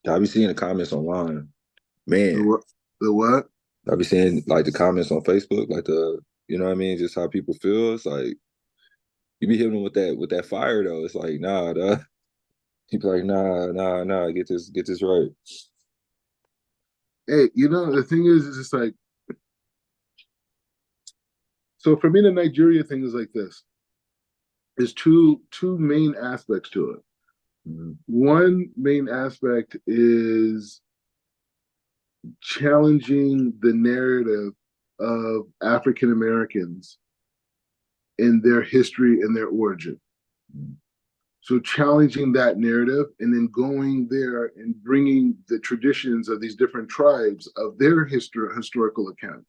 I be seeing the comments online. The Man, what? The what? I be seeing like the comments on Facebook, like the you know what I mean, just how people feel. It's like you be hitting them with that fire though. It's like nah, duh. People like nah, get this right. Hey, the thing is just like, so for me, the Nigeria thing is like this. There's two main aspects to it. Mm-hmm. One main aspect is challenging the narrative of African Americans in their history and their origin. So challenging that narrative and then going there and bringing the traditions of these different tribes of their historical account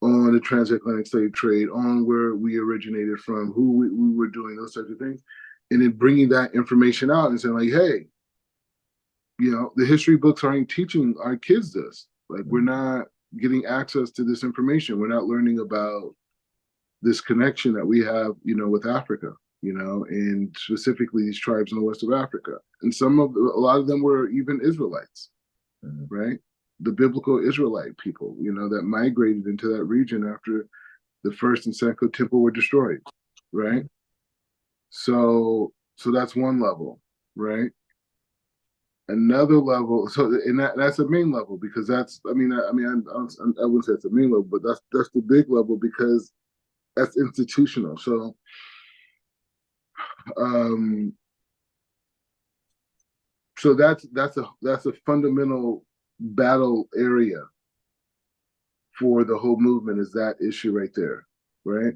on the transatlantic slave trade, on where we originated from, who we were doing, those types of things, and then bringing that information out and saying like, hey, the history books aren't teaching our kids this. Like, we're not getting access to this information. We're not learning about this connection that we have, with Africa, and specifically these tribes in the west of Africa. And a lot of them were even Israelites, Mm-hmm. right? The biblical Israelite people, that migrated into that region after the first and second temple were destroyed, right? So that's one level, right? Another level, so and that's a main level because that's, I wouldn't say it's a main level, but that's the big level because that's institutional. Um, so that's a fundamental battle area for the whole movement is that issue right there, right?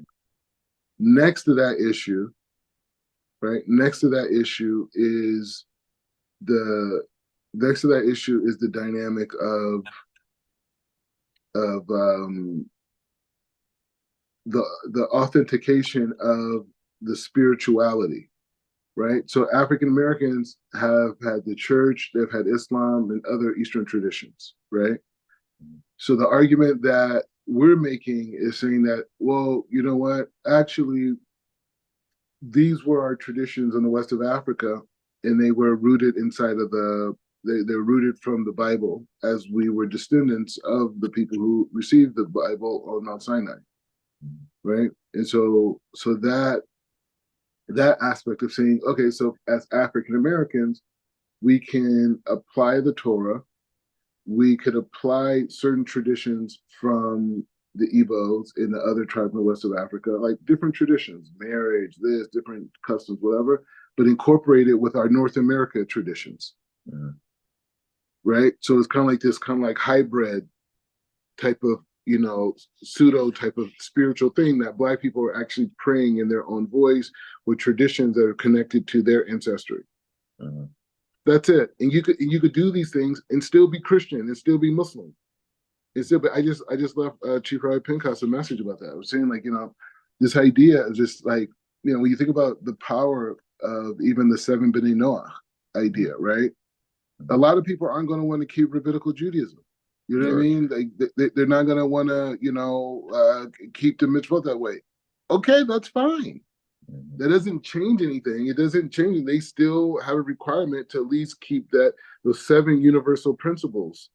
Next to that issue, right? The next to that issue is the dynamic of the authentication of the spirituality, right? So African Americans have had the church, they've had Islam and other Eastern traditions, right? So the argument that we're making is saying that, well, you know what? Actually, these were our traditions in the west of Africa, and they were rooted inside of they're rooted from the Bible, as we were descendants of the people who received the Bible on Mount Sinai, right? And so that aspect of saying, okay, so as African Americans, we can apply the Torah, we could apply certain traditions from the Igbos and the other tribes in the west of Africa, like different traditions, marriage, this, different customs, whatever, but incorporate it with our North America traditions, Mm-hmm. right? So it's kind of like hybrid type of, pseudo type of spiritual thing that Black people are actually praying in their own voice with traditions that are connected to their ancestry. Mm-hmm. That's it. And you could do these things and still be Christian and still be Muslim. It's still, but I just left Chief Rabbi Pinkas a message about that. I was saying like, this idea of just like, when you think about the power of even the seven B'nai Noah idea, right? A lot of people aren't going to want to keep rabbinical Judaism. You know what I Right. mean? They're not going to want to, keep the mitzvot that way. Okay, that's fine. Mm-hmm. That doesn't change anything. It doesn't change. They still have a requirement to at least keep those seven universal principles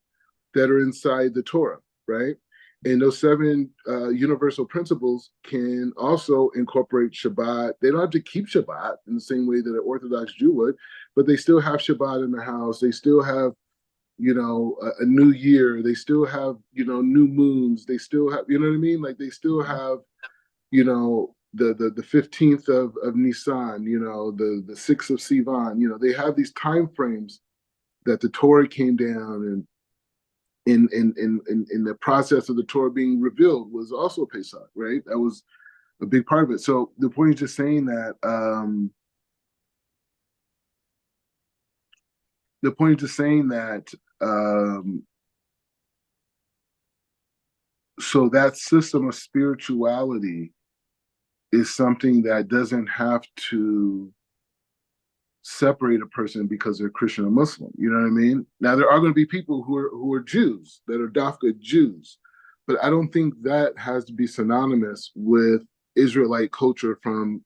that are inside the Torah, right? And those seven universal principles can also incorporate Shabbat. They don't have to keep Shabbat in the same way that an Orthodox Jew would, but they still have Shabbat in the house. They still have, a new year. They still have, new moons. They still have, you know what I mean? Like they still have, the 15th of Nisan, the 6th of Sivan. They have these time frames that the Torah came down, and in the process of the Torah being revealed was also Pesach, right? That was a big part of it. So the point is just saying that the point is just saying that so that system of spirituality is something that doesn't have to separate a person because they're Christian or Muslim. You know what I mean? Now there are going to be people who are Jews that are Dafka Jews, but I don't think that has to be synonymous with Israelite culture from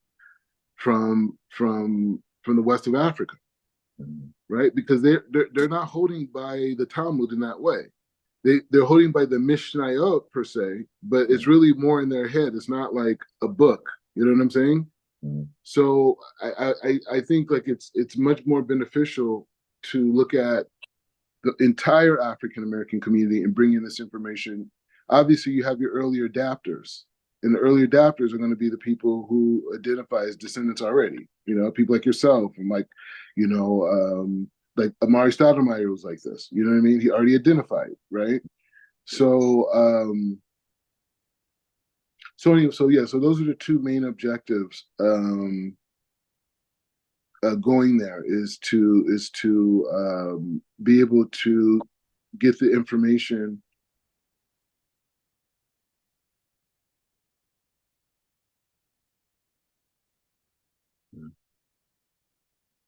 the west of Africa. right? Because they're not holding by the Talmud in that way. They're holding by the Mishnayot per se, but it's really more in their head. It's not like a book. You know what I'm saying? So I think like it's much more beneficial to look at the entire African American community and bring in this information. Obviously, you have your early adapters, and the early adapters are going to be the people who identify as descendants already. You know, people like yourself and like Amari Stoudemire was like this. You know what I mean? He already identified, right? So, so those are the two main objectives. Going there is to be able to get the information.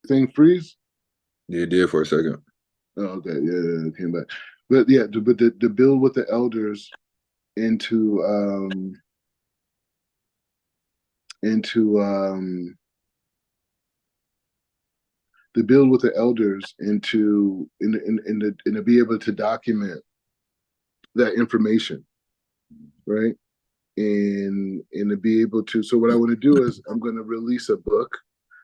Thing freeze? Yeah, it did for a second. Oh, okay, yeah, it came back. But yeah, to build with the elders into into to build with the elders into in to be able to document that information, right? And to be able to. So what I want to do is I'm going to release a book.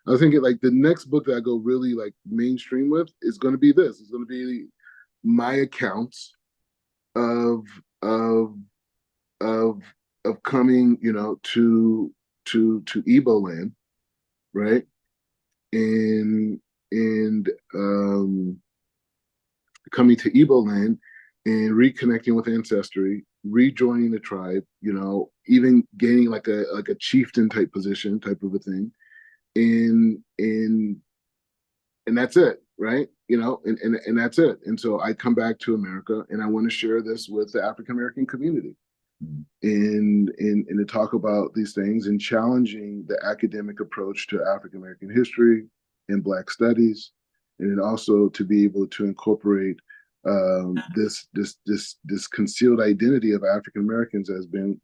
I was thinking like the next book that I go really like mainstream with is going to be this. It's going to be my accounts of of of of coming, to Igbo land, right? And and coming to Igbo land and reconnecting with ancestry, rejoining the tribe, even gaining like a chieftain type position, type of a thing, and and and that's it, right? And that's it. And so I come back to America, and I want to share this with the African American community, and to talk about these things and challenging the academic approach to African American history and Black studies, and then also to be able to incorporate this concealed identity of African Americans has been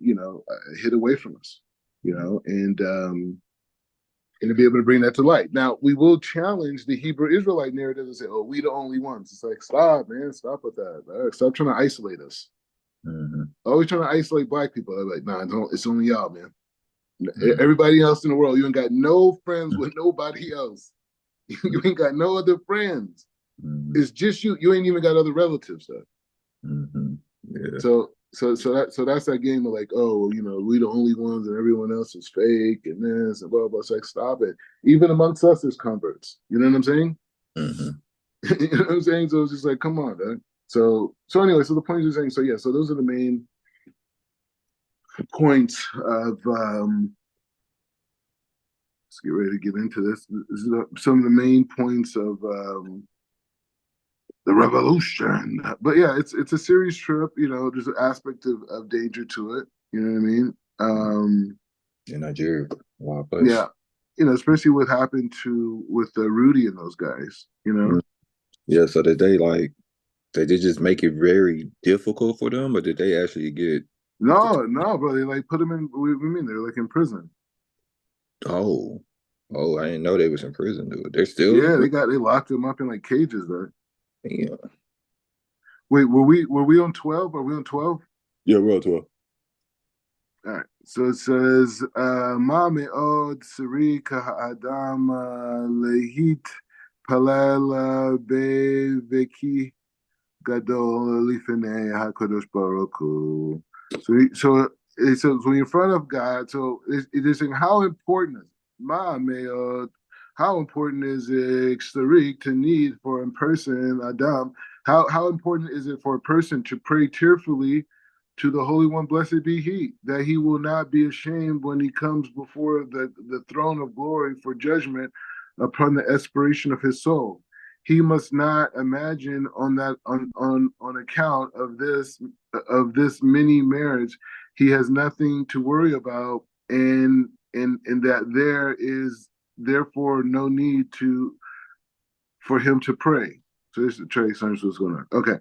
hid away from us, and to be able to bring that to light. Now, we will challenge the Hebrew Israelite narrative and say, "Oh, we the only ones." It's like, stop, man, stop with that. Stop trying to isolate us. Always trying to isolate Black people. I'm like, nah, it's only y'all, man. Everybody else in the world, you ain't got no friends with nobody else. You ain't got no other friends. It's just you. You ain't even got other relatives, though. Yeah. So that's that game of like, oh, we the only ones and everyone else is fake and this and blah blah. It's like, stop it. Even amongst us, there's converts. You know what I'm saying? You know what I'm saying? So it's just like, come on, man. So anyway, so the point is saying, so yeah, so those are the main points of let's get ready to get into this. This is some of the main points of the revolution. But yeah, it's a serious trip. There's an aspect of danger to it. You know what I mean? In Nigeria, wild place. Yeah, especially what happened with Rudy and those guys. Yeah. So did they just make it very difficult for them, or did they actually get? No, bro. They like put them in. We mean they're like in prison. Oh, I didn't know they was in prison, dude. They're still in Yeah, prison. they locked them up in like cages there. Yeah. Wait, were we on 12? Are we on 12? Yeah, real 12. All right. So it says, Mami od Sarika Adam Lehit Palala Beveki Gadol Lifene HaKadosh Baruch Hu. So it says when you're in front of God, so it is saying how important is Mami od, how important is it Sarik to need for a person, Adam? How important is it for a person to pray tearfully to the Holy One, blessed be He, that He will not be ashamed when He comes before the throne of glory for judgment upon the expiration of His soul. He must not imagine on account of this mini marriage, he has nothing to worry about, and that there is therefore no need for him to pray. So this is Trey Sanders what's going on. Okay.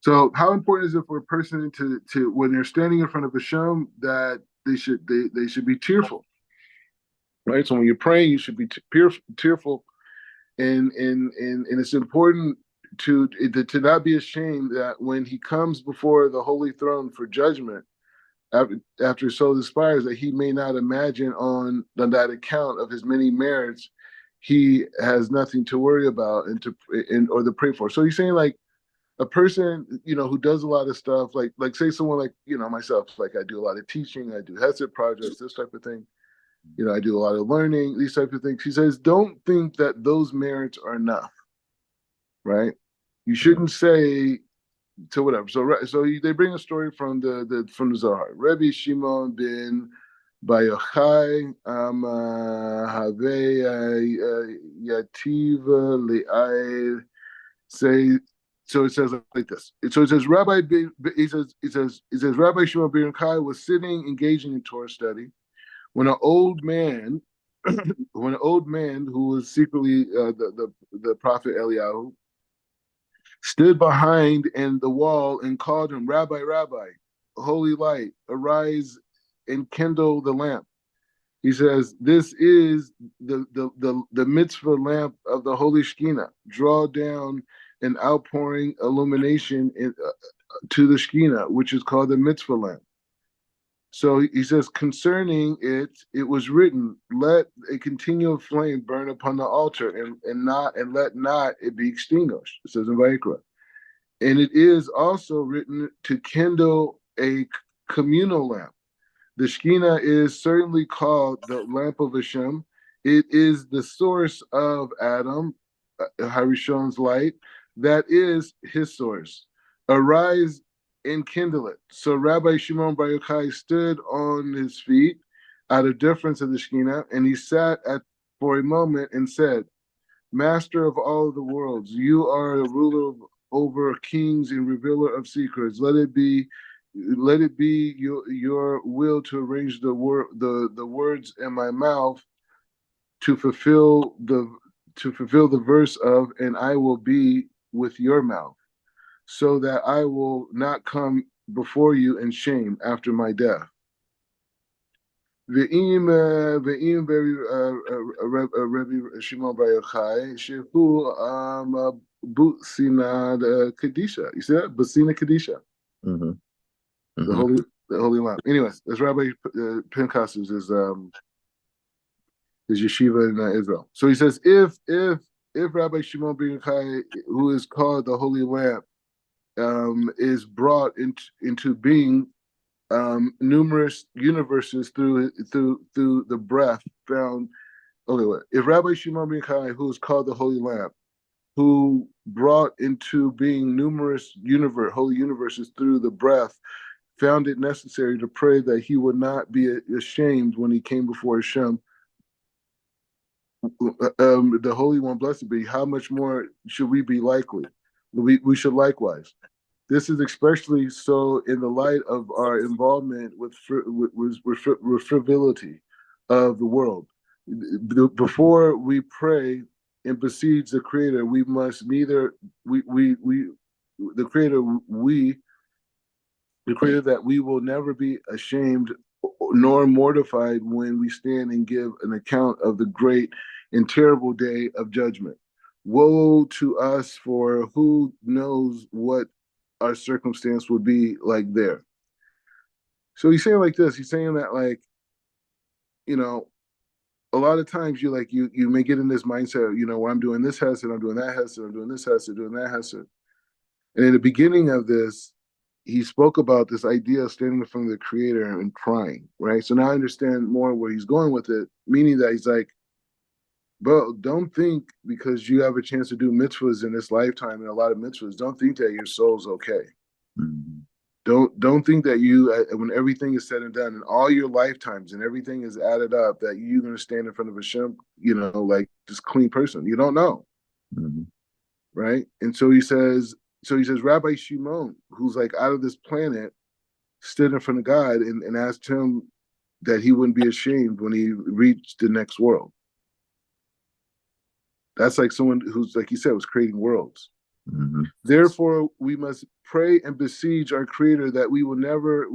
So how important is it for a person to when they're standing in front of Hashem that they should be tearful, right? So when you're praying, you should be tearful, And it's important to not be ashamed that when he comes before the holy throne for judgment after his soul expires, that he may not imagine on that account of his many merits he has nothing to worry about or to pray for. So he's saying like a person, who does a lot of stuff, like say someone like, myself, like I do a lot of teaching, I do HESED projects, this type of thing. I do a lot of learning, these types of things. He says, don't think that those merits are enough, right? You shouldn't say to whatever. So they bring a story from the Zohar. Rabbi Shimon ben Bayochai Have Yativ Le'ayr say. So it says like this. So it says Rabbi Shimon ben Yochai was sitting engaging in Torah study when an old man who was secretly the prophet Eliyahu stood behind in the wall and called him, Rabbi, Rabbi, holy light, arise and kindle the lamp. He says, this is the mitzvah lamp of the holy Shekhinah. Draw down an outpouring illumination to the Shekhinah, which is called the mitzvah lamp. So he says, concerning it, it was written, let a continual flame burn upon the altar and let not it be extinguished. It says in Vayikra. And it is also written to kindle a communal lamp. The Shekhinah is certainly called the lamp of Hashem. It is the source of Adam, Harishon's light. That is his source. Arise and kindle it. So Rabbi Shimon Bar Yochai stood on his feet out of deference of the Shekhinah, and he sat for a moment and said, Master of all the worlds, you are a ruler over kings and revealer of secrets. Let it be your will to arrange the words in my mouth to fulfill the verse of, and I will be with your mouth, so that I will not come before you in shame after my death. Ve'im Rabbi Shimon Bar Yochai shehu Butsina Kadisha. You see that? Butsina Kadisha. Mm-hmm. The Mm-hmm. holy lamp. Anyways, that's Rabbi Pinchas is his yeshiva in Israel. So he says, if Rabbi Shimon ben Yochai, who is called the Holy Lamp, is brought into being, numerous universes through the breath found. Okay, wait. If Rabbi Shimon ben Yochai, who is called the Holy Lamp, who brought into being numerous holy universes through the breath, found it necessary to pray that he would not be ashamed when he came before Hashem, the Holy One, blessed be, how much more should we be likely? We should likewise. This is especially so in the light of our involvement with frivolity of the world. Before we pray and beseech the Creator, we must neither the Creator that we will never be ashamed nor mortified when we stand and give an account of the great and terrible day of judgment. Woe to us, for who knows what our circumstance would be like there. So he's saying like this. He's saying that, like, a lot of times you may get in this mindset, where I'm doing this hesed, I'm doing that hesed, I'm doing this hesed, doing that hesed. And in the beginning of this, he spoke about this idea of standing in front of the Creator and crying, right? So now I understand more where he's going with it, meaning that he's like, bro, don't think because you have a chance to do mitzvahs in this lifetime and a lot of mitzvahs, don't think that your soul's okay. Mm-hmm. Don't think that you, when everything is said and done and all your lifetimes and everything is added up, that you're going to stand in front of Hashem, like this clean person. You don't know. Mm-hmm. Right? And so he says, Rabbi Shimon, who's like out of this planet, stood in front of God and asked him that he wouldn't be ashamed when he reached the next world. That's like someone who's, like he said, was creating worlds. Mm-hmm. Therefore, we must pray and beseech our Creator that we will neither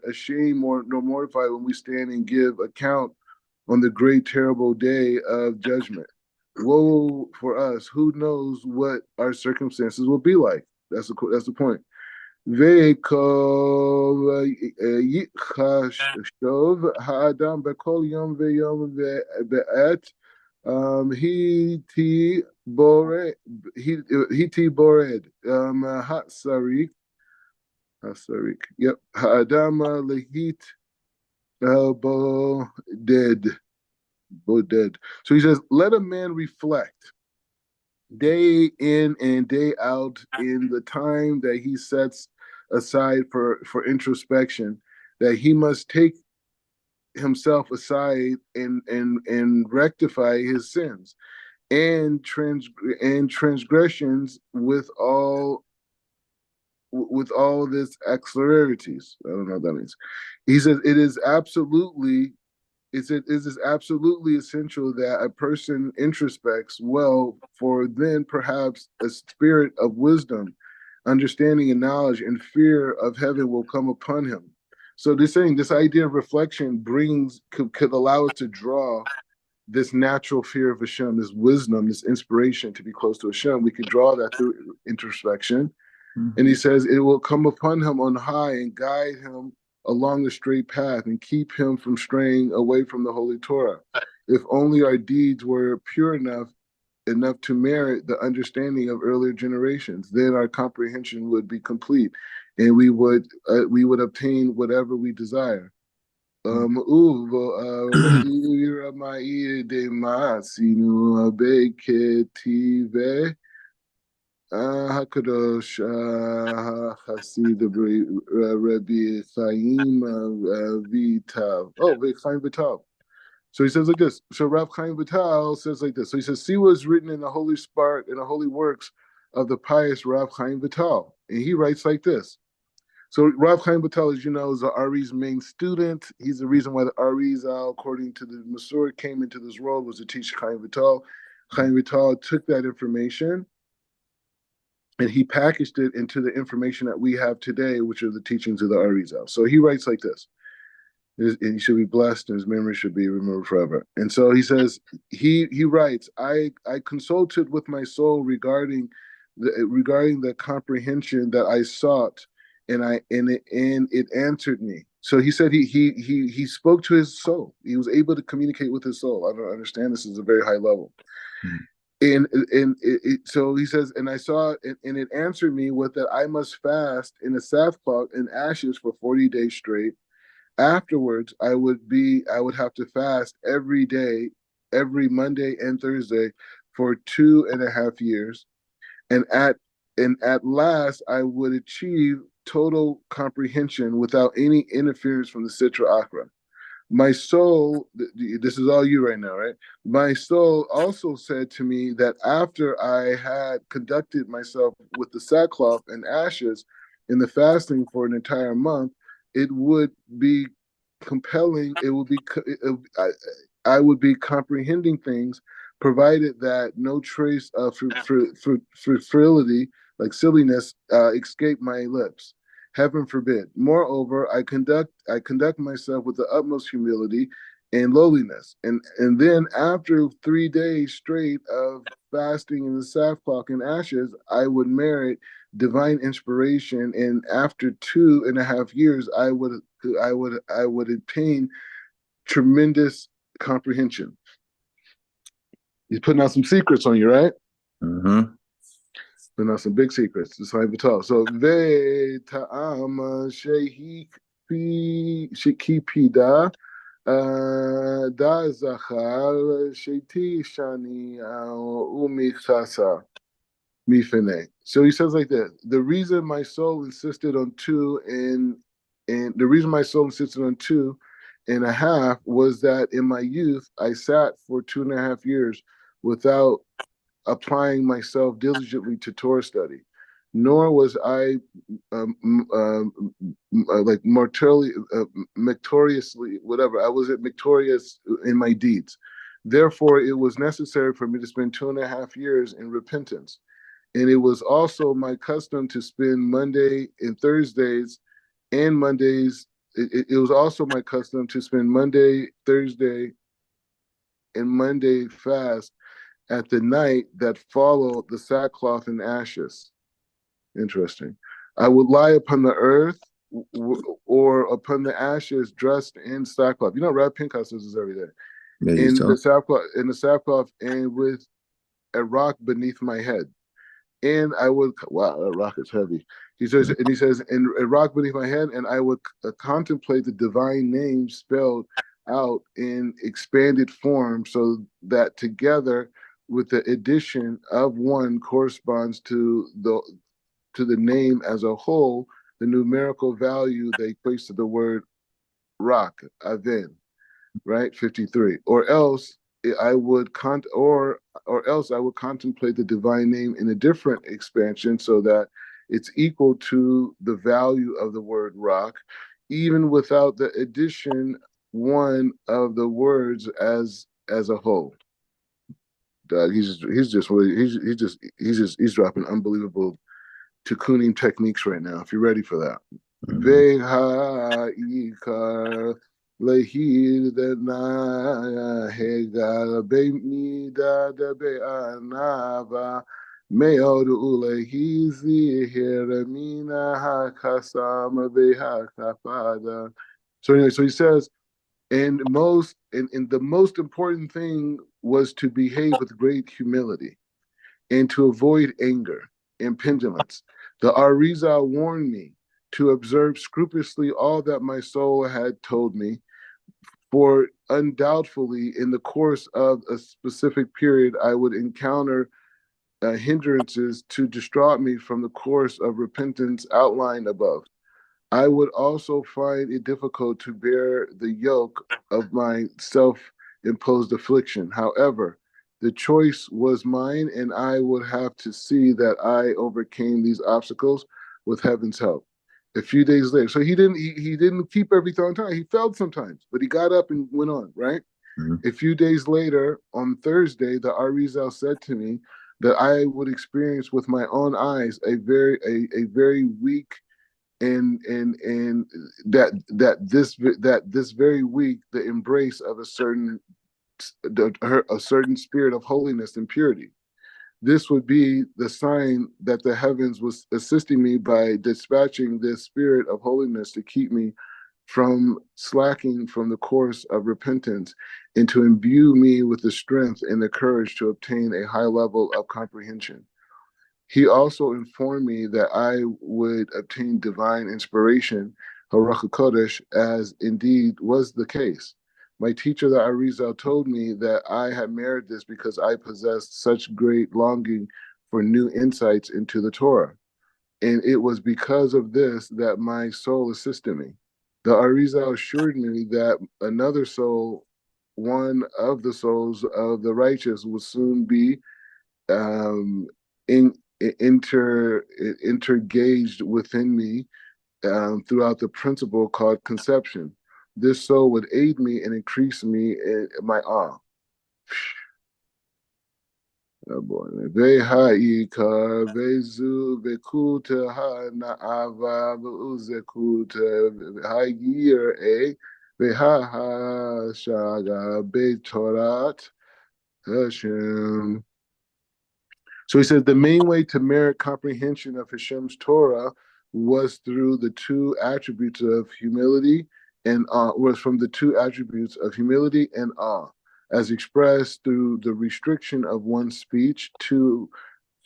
ashame nor mortify when we stand and give account on the great, terrible day of judgment. woe for us. Who knows what our circumstances will be like? That's the point. וכל יחשוב האדם בכל יום ויום בעת היתי בורד הסריק, yep, האדם להיט בודד. So he says, let a man reflect day in and day out in the time that he sets aside for introspection, that he must take himself aside and rectify his sins and transgressions with all this excelerities. I don't know what that means. He says it is absolutely it is absolutely essential that a person introspects well, for then perhaps a spirit of wisdom, understanding and knowledge and fear of heaven will come upon him. So they're saying this idea of reflection could allow us to draw this natural fear of Hashem, this wisdom, this inspiration to be close to Hashem. We could draw that through introspection. And he says it will come upon him on high and guide him along the straight path and keep him from straying away from the Holy Torah. If only our deeds were pure enough to merit the understanding of earlier generations, then our comprehension would be complete, and we would obtain whatever we desire. Hakadosh Hasid Rabbi Chaim Vital. Oh, Rabbi Chaim Vital. So he says like this. So Rav Chaim Vital says like this. So he says, see what is written in the holy spark in the holy works of the pious Rav Chaim Vital, and he writes like this. So Rav Chaim Vital, as you know, is the Ari's main student. He's the reason why the Arizal, according to the Masur, came into this world, was to teach Chaim Vital. Chaim Vital took that information and he packaged it into the information that we have today, which are the teachings of the Arizal. So he writes like this. And he should be blessed and his memory should be remembered forever. And so he says, he writes, I consulted with my soul regarding the comprehension that I sought, and it answered me. So he said he spoke to his soul. He was able to communicate with his soul. I don't understand, this is a very high level. So he says, and I saw it, and it answered me with that I must fast in a sackcloth and ashes for 40 days straight. Afterwards, I would have to fast every day, every Monday and Thursday for 2.5 years. And at last I would achieve total comprehension without any interference from the Sitra Achra. My soul, this is all you right now, right? My soul also said to me that after I had conducted myself with the sackcloth and ashes in the fasting for an entire month, it would be compelling. I would be comprehending things, provided that no trace of frivolity, like silliness, escaped my lips. Heaven forbid. Moreover, I conduct myself with the utmost humility and lowliness. And then after 3 days straight of fasting in the sackcloth and ashes, I would merit divine inspiration. And after 2.5 years, I would attain tremendous comprehension. He's putting out some secrets on you, right? Mm-hmm. Putting out some big secrets. It's how talk. So ve ta'am shekipida da zachar sheti shani umichasa mifene. So he says like that. The reason my soul insisted on 2.5 was that in my youth I sat for 2.5 years without applying myself diligently to Torah study, nor was I like victoriously, whatever. I wasn't victorious in my deeds. Therefore, it was necessary for me to spend 2.5 years in repentance. And it was also my custom to spend Monday and Thursdays and Mondays. It was also my custom to spend Monday, Thursday, and Monday fast at the night that followed the sackcloth and ashes. Interesting. I would lie upon the earth or upon the ashes dressed in sackcloth. You know, Rab Pinchas does this every day. Yeah, you tell. In the sackcloth, and with a rock beneath my head. And I would, wow, that rock is heavy. He says, and a rock beneath my head, and I would contemplate the divine name spelled out in expanded form, so that together with the addition of one corresponds to the name as a whole, the numerical value they place to the word rock, Aven, right? 53. I would or else I would contemplate the divine name in a different expansion so that it's equal to the value of the word rock, even without the addition one of the words as a whole. He's dropping unbelievable tikkunim techniques right now. If you're ready for that. Mm-hmm. So anyway, so he says, and the most important thing was to behave with great humility and to avoid anger and pendulence. The Arizal warned me to observe scrupulously all that my soul had told me, for undoubtedly in the course of a specific period I would encounter hindrances to distract me from the course of repentance outlined above. I would also find it difficult to bear the yoke of my self imposed affliction. However, the choice was mine, and I would have to see that I overcame these obstacles with heaven's help. A few days later, so he didn't keep everything on time. He failed sometimes, but he got up and went on. Right. Mm-hmm. A few days later, on Thursday, the Arizal said to me that I would experience with my own eyes a very weak and that this very week the embrace of a certain spirit of holiness and purity. This would be the sign that the heavens was assisting me by dispatching this spirit of holiness to keep me from slacking from the course of repentance and to imbue me with the strength and the courage to obtain a high level of comprehension. He also informed me that I would obtain divine inspiration, Haruch Kodesh, as indeed was the case. My teacher, the Arizal, told me that I had merited this because I possessed such great longing for new insights into the Torah. And it was because of this that my soul assisted me. The Arizal assured me that another soul, one of the souls of the righteous, will soon be um, in, intergaged within me throughout the principle called conception. This soul would aid me and increase me in my awe. Oh boy. Vehaika vezu vekuta ha naava veuzekuta vehagir e vehaha shaga betorat Hashem. So he says the main way to merit comprehension of Hashem's Torah was through the two attributes of humility and was from the two attributes of humility and awe, as expressed through the restriction of one's speech to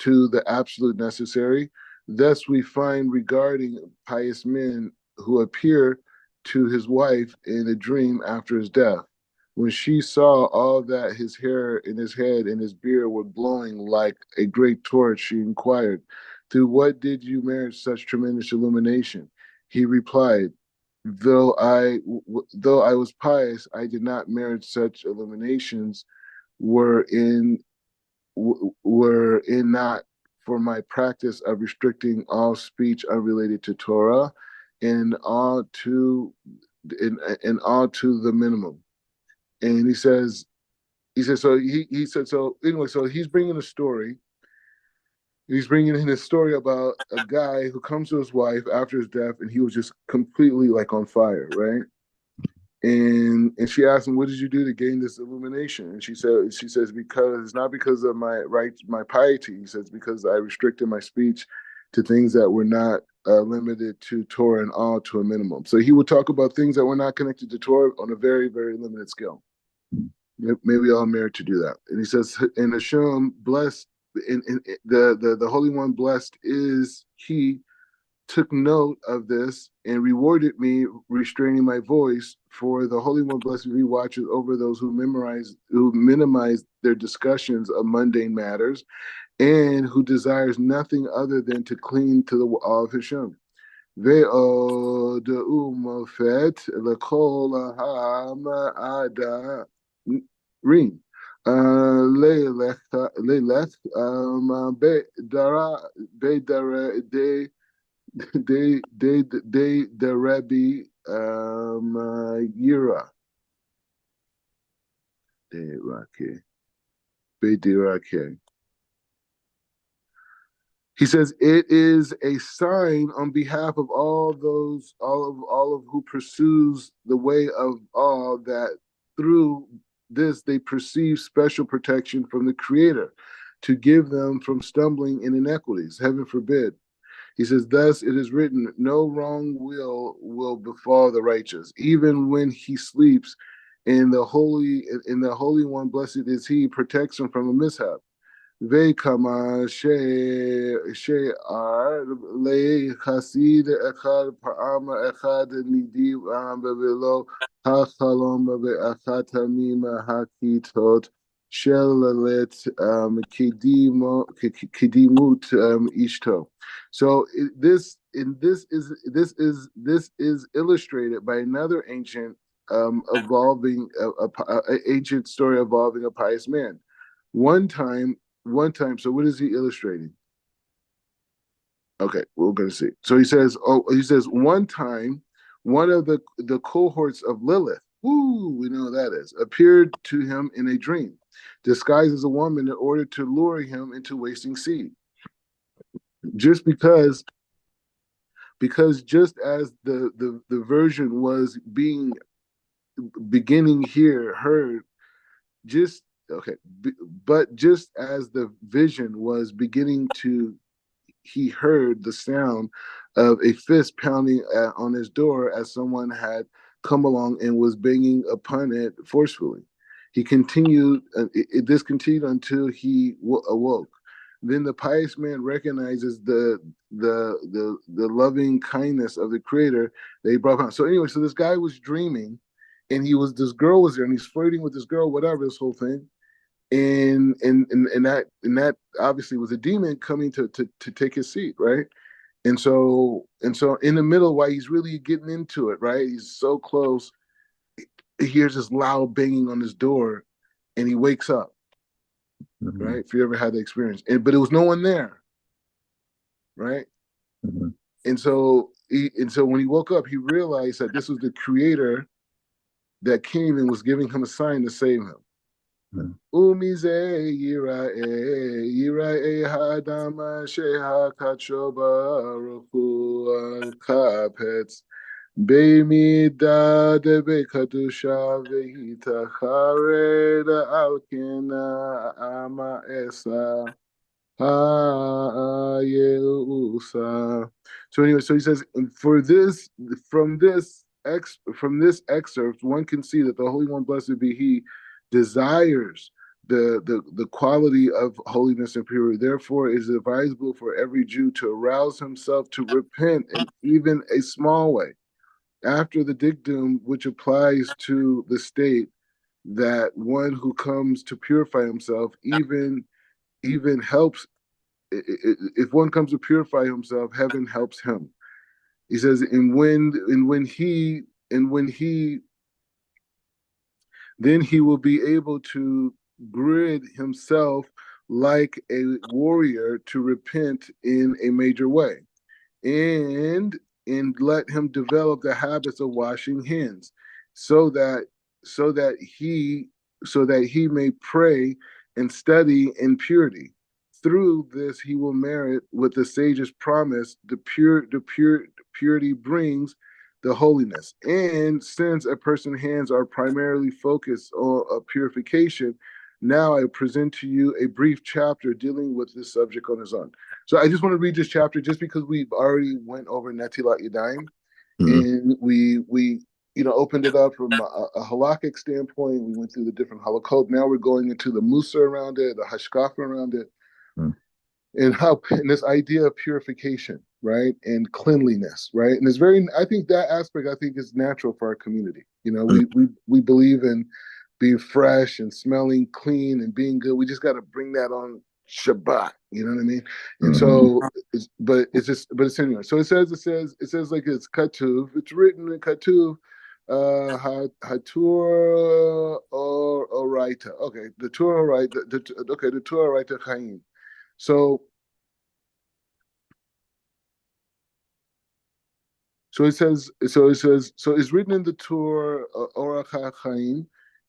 the absolute necessary. Thus, we find regarding pious men who appear to his wife in a dream after his death. When she saw all that his hair in his head and his beard were glowing like a great torch, she inquired, "Through what did you merit such tremendous illumination?" He replied, though I was pious, I did not merit such illuminations. Were in were in not for my practice of restricting all speech unrelated to Torah, and all to and all to the minimum. And he said so anyway. So he's bringing a story. He's bringing in a story about a guy who comes to his wife after his death, and he was just completely like on fire, right? And she asked him, "What did you do to gain this illumination?" And she says, "Because it's not because of my piety." He says, "Because I restricted my speech to things that were not limited to Torah and all to a minimum." So he would talk about things that were not connected to Torah on a very, very limited scale. May we all merit to do that. And he says, "And Hashem blessed, and the Holy One blessed is He." Took note of this and rewarded me, restraining my voice. For the Holy One, blessed be, watches over those who minimize their discussions of mundane matters, and who desires nothing other than to cling to the all of Hashem. ועוד הוא מופת לכל המאדרים. ללך the Rabbi Yira. He says it is a sign on behalf of all of who pursues the way of all, that through this they perceive special protection from the Creator to give them from stumbling in iniquities. Heaven forbid. He says, thus it is written, no wrong will befall the righteous, even when he sleeps. In the Holy One, blessed is He, protects him from a mishap. וכמה שאר לחסיד אחד פעם אחד נדיב ולא החלום באחת המים הכיתות שללת קדימות אשתו. So this is illustrated by another ancient ancient story involving a pious man. One time, so what is he illustrating? Okay, we're going to see. So he says, one time, one of the cohorts of Lilith, we know what that is, appeared to him in a dream, disguised as a woman in order to lure him into wasting seed. Just because just as the version was beginning here, heard, but just as the vision was beginning to, he heard the sound of a fist pounding on his door as someone had come along and was banging upon it forcefully. This continued until he awoke. Then the pious man recognizes the loving kindness of the Creator that he brought him. So anyway, so this guy was dreaming, and this girl was there, and he's flirting with this girl, whatever, this whole thing. And that obviously was a demon coming to take his seat, right? And so in the middle, while he's really getting into it, right? He's so close, he hears this loud banging on his door, and he wakes up. Mm-hmm. Right? If you ever had the experience, but there was no one there, right? Mm-hmm. And so when he woke up, he realized that this was the Creator that came and was giving him a sign to save him. Umize yirae hadama sheha kachoba roku kapets beimida debe kadusha vehita chareda alkena ama esa hayeusa. So anyway, so he says, from this excerpt, one can see that the Holy One, blessed be He, desires the quality of holiness and purity. Therefore, it is advisable for every Jew to arouse himself to repent in even a small way. After the dictum, which applies to the state that one who comes to purify himself even helps. If one comes to purify himself, heaven helps him. He says, then he will be able to grid himself like a warrior to repent in a major way, and let him develop the habits of washing hands, so that he may pray and study in purity. Through this, he will merit, with the sage's promise, the purity brings the holiness. And since a person's hands are primarily focused on purification, now I present to you a brief chapter dealing with this subject on its own. So I just want to read this chapter just because we've already went over Netilat Yadayim, Mm-hmm. and we opened it up from a halakhic standpoint. We went through the different halakot. Now we're going into the musa around it, the hashkafa around it, and this idea of purification, right, and cleanliness, right, and it's very. I think that aspect, I think, is natural for our community. We believe in being fresh and smelling clean and being good. We just got to bring that on Shabbat. You know what I mean? And Mm-hmm. so, but it's anyway. So it says like it's katuv. It's written in katuv. Hatur or oraita. Okay, the Torah right. Okay, the Torah oraita chaim. So so it's written in the Torah Orach HaChaim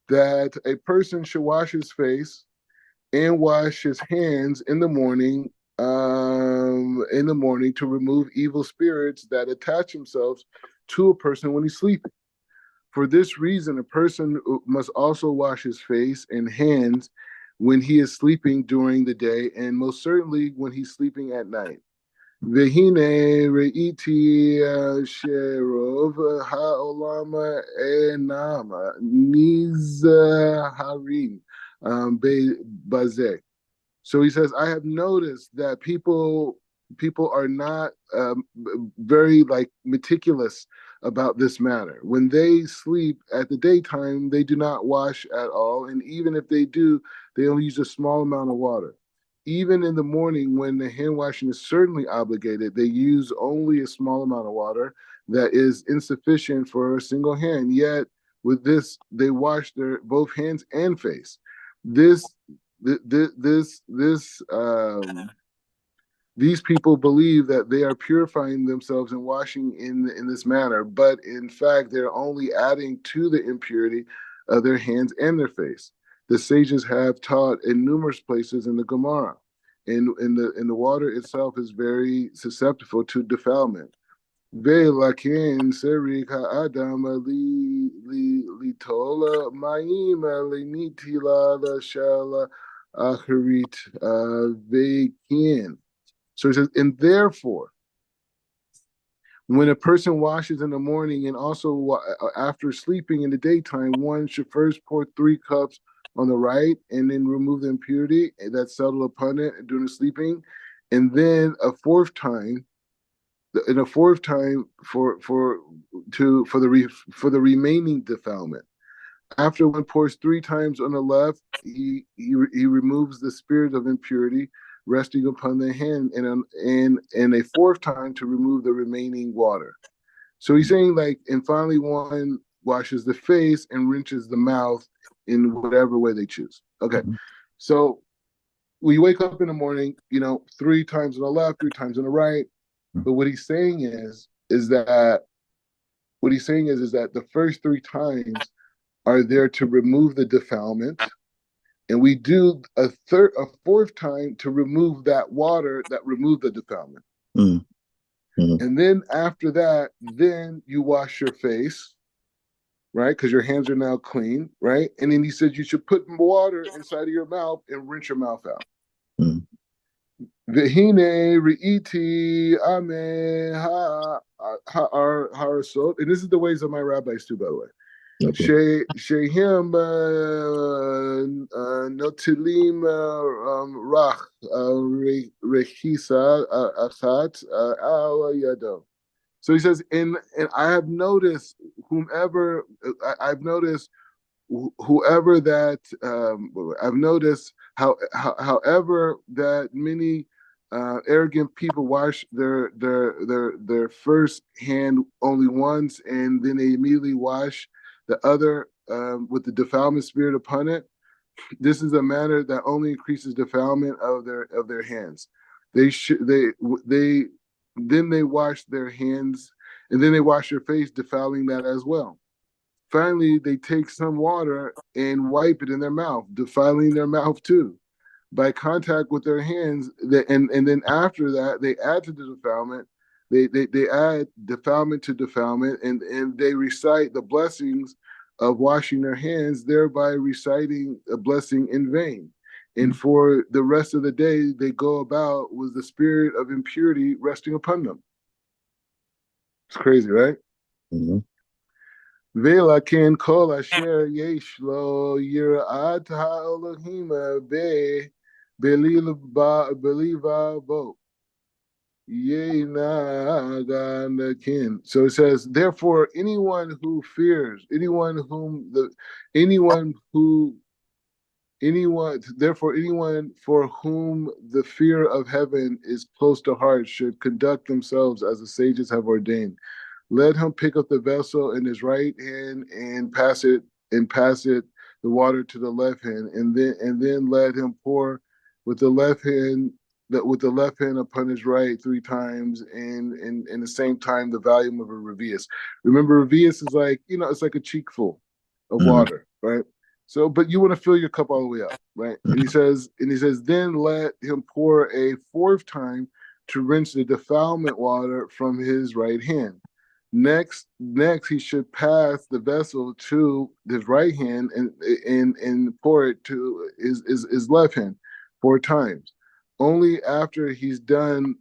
that a person should wash his face and wash his hands in the morning to remove evil spirits that attach themselves to a person when he's sleeping. For this reason, a person must also wash his face and hands when he is sleeping during the day, and most certainly when he's sleeping at night. והנה ראיתי שרוב העולם אינם נזהרים בזה. So he says, I have noticed that people are not very like meticulous about this matter. When they sleep at the daytime, they do not wash at all, and even if they do, they only use a small amount of water. Even in the morning, when the hand washing is certainly obligated, they use only a small amount of water that is insufficient for a single hand. Yet with this, they wash their both hands and face. This this these people believe that they are purifying themselves and washing in this manner, but in fact they're only adding to the impurity of their hands and their face. The sages have taught in numerous places in the Gemara, in the water itself is very susceptible to defilement. ולכן צריך האדם ליטול מים לנטילה של אחרית וכן. So he says, and therefore, when a person washes in the morning and also after sleeping in the daytime, one should first pour 3 cups on the right and then remove the impurity that's settled upon it during the sleeping, and then a fourth time for the remaining defilement. After one pours 3 times on the left, he removes the spirit of impurity resting upon the hand, and a fourth time to remove the remaining water. So he's saying like, and finally one washes the face and rinses the mouth in whatever way they choose. Okay, so we wake up in the morning, 3 times on the left, 3 times on the right. But what he's saying is that the first 3 times are there to remove the defilement, and we do a fourth time to remove that water that removed the defilement. Mm-hmm. And then after that, then you wash your face, right? Because your hands are now clean, right? And then he said you should put water inside of your mouth and rinse your mouth out. Mm-hmm. Vehine re'iti ame harasot, and this is the ways of my rabbis too, by the way. Shehim notilim rach rechisa achat al yado. So he says, and I have noticed whoever that I've noticed however that many arrogant people wash their first hand only once, and then they immediately wash the other with the defilement spirit upon it. This is a manner that only increases defilement of their hands. They then they wash their hands, and then they wash their face, defiling that as well. Finally, they take some water and wipe it in their mouth, defiling their mouth too, by contact with their hands. And then after that, they add to the defilement They add defilement to defilement, and they recite the blessings of washing their hands, thereby reciting a blessing in vain. And for the rest of the day, they go about with the spirit of impurity resting upon them. It's crazy, right? Mm-hmm. ולכן כל אשר יש לו יראת האלוהים בלבבו So it says, therefore, anyone who fears, anyone for whom the fear of heaven is close to heart should conduct themselves as the sages have ordained. Let him pick up the vessel in his right hand and pass it the water to the left hand, and then let him pour with the left hand upon his right 3 times, and in the same time the volume of a revius. Remember, revius is like, it's like a cheekful of Mm-hmm. water, right? So, but you want to fill your cup all the way up, right? And he says, then let him pour a 4th time to rinse the defilement water from his right hand. Next, he should pass the vessel to his right hand and pour it to his left hand 4 times. Only after he's done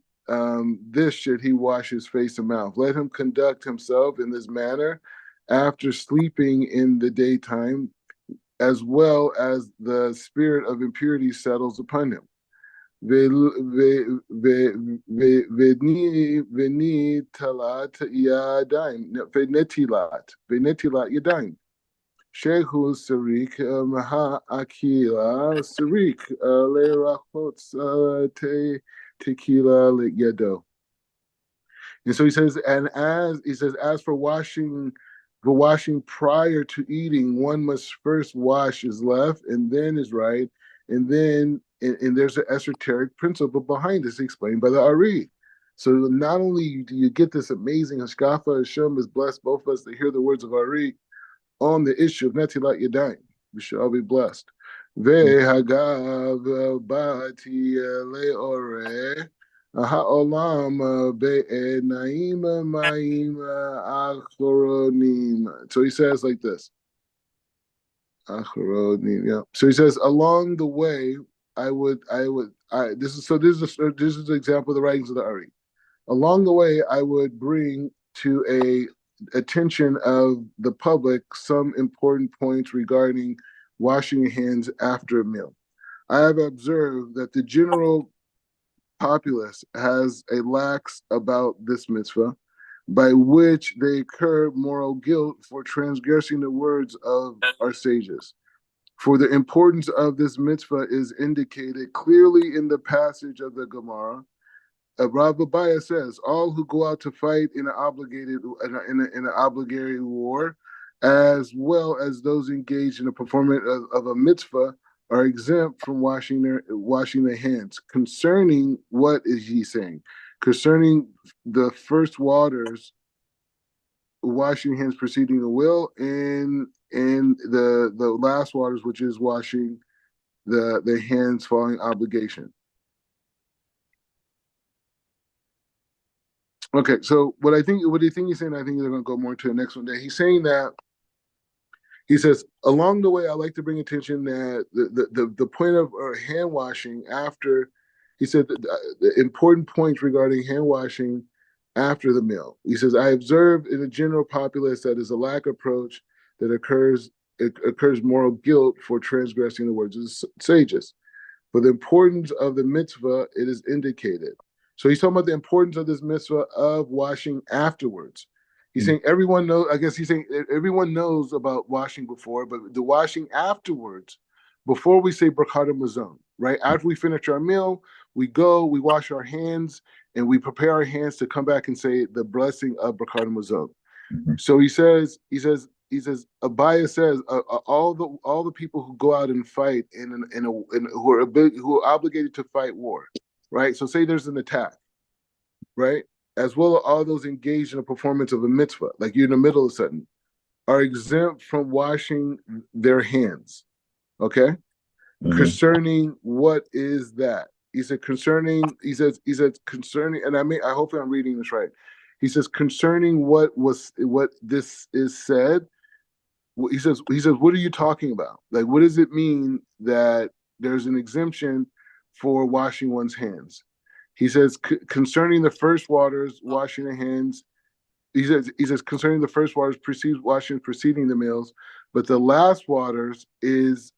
this should he wash his face and mouth. Let him conduct himself in this manner after sleeping in the daytime, as well as the spirit of impurity settles upon him. ונטילת ידיים. שהוא סריק מהאכילה, סריק לרחוץ tequila לידו. And so he says, as for washing prior to eating, one must first wash his left and then his right, and then and there's an esoteric principle behind this explained by the Ari. So not only do you get this amazing Hashkafa, Hashem has blessed both of us to hear the words of Ari on the issue of Netilat Yadayim. We should all be blessed. Ve'hagav ba'ati le'oreh ha'olam be'enayim ma'im achronim. So he says like this. Achronim, yeah. So he says, along the way, this is an example of the writings of the Ari. Along the way, I would bring to a attention of the public some important points regarding washing your hands after a meal. I have observed that the general populace has a lax about this mitzvah, by which they incur moral guilt for transgressing the words of our sages. For the importance of this mitzvah is indicated clearly in the passage of the Gemara. Rav Abaya says, all who go out to fight in an obligatory war, as well as those engaged in the performance of a mitzvah, are exempt from washing their hands. Concerning what is he saying? Concerning the first waters, washing hands preceding the will, and the last waters, which is washing the hands following obligation. Okay, so what do you think he's saying? I think they're going to go more into the next one day. He's saying that, he says, along the way, I like to bring attention that the point of hand washing after, he said, the important points regarding hand washing after the meal. He says, I observed in the general populace that is a lack approach that occurs moral guilt for transgressing the words of the sages. For the importance of the mitzvah, it is indicated. So he's talking about the importance of this mitzvah of washing afterwards. He's saying everyone knows, I guess he's saying everyone knows about washing before, but the washing afterwards, before we say Birkat Hamazon, right? After we finish our meal, we wash our hands, and we prepare our hands to come back and say the blessing of Birkat Hamazon. So he says, Abaya says, all the people who go out and fight who are obligated to fight war, right? So say there's an attack, right? As well as all those engaged in the performance of a mitzvah, like you're in the middle of something, are exempt from washing their hands, okay? Concerning what is that? He said concerning. He says concerning, and I hopefully I'm reading this right. He says concerning what this is said. He says what are you talking about? Like what does it mean that there's an exemption for washing one's hands? He says concerning the first waters, washing the hands. He says concerning the first waters precedes washing preceding the meals, but the last waters is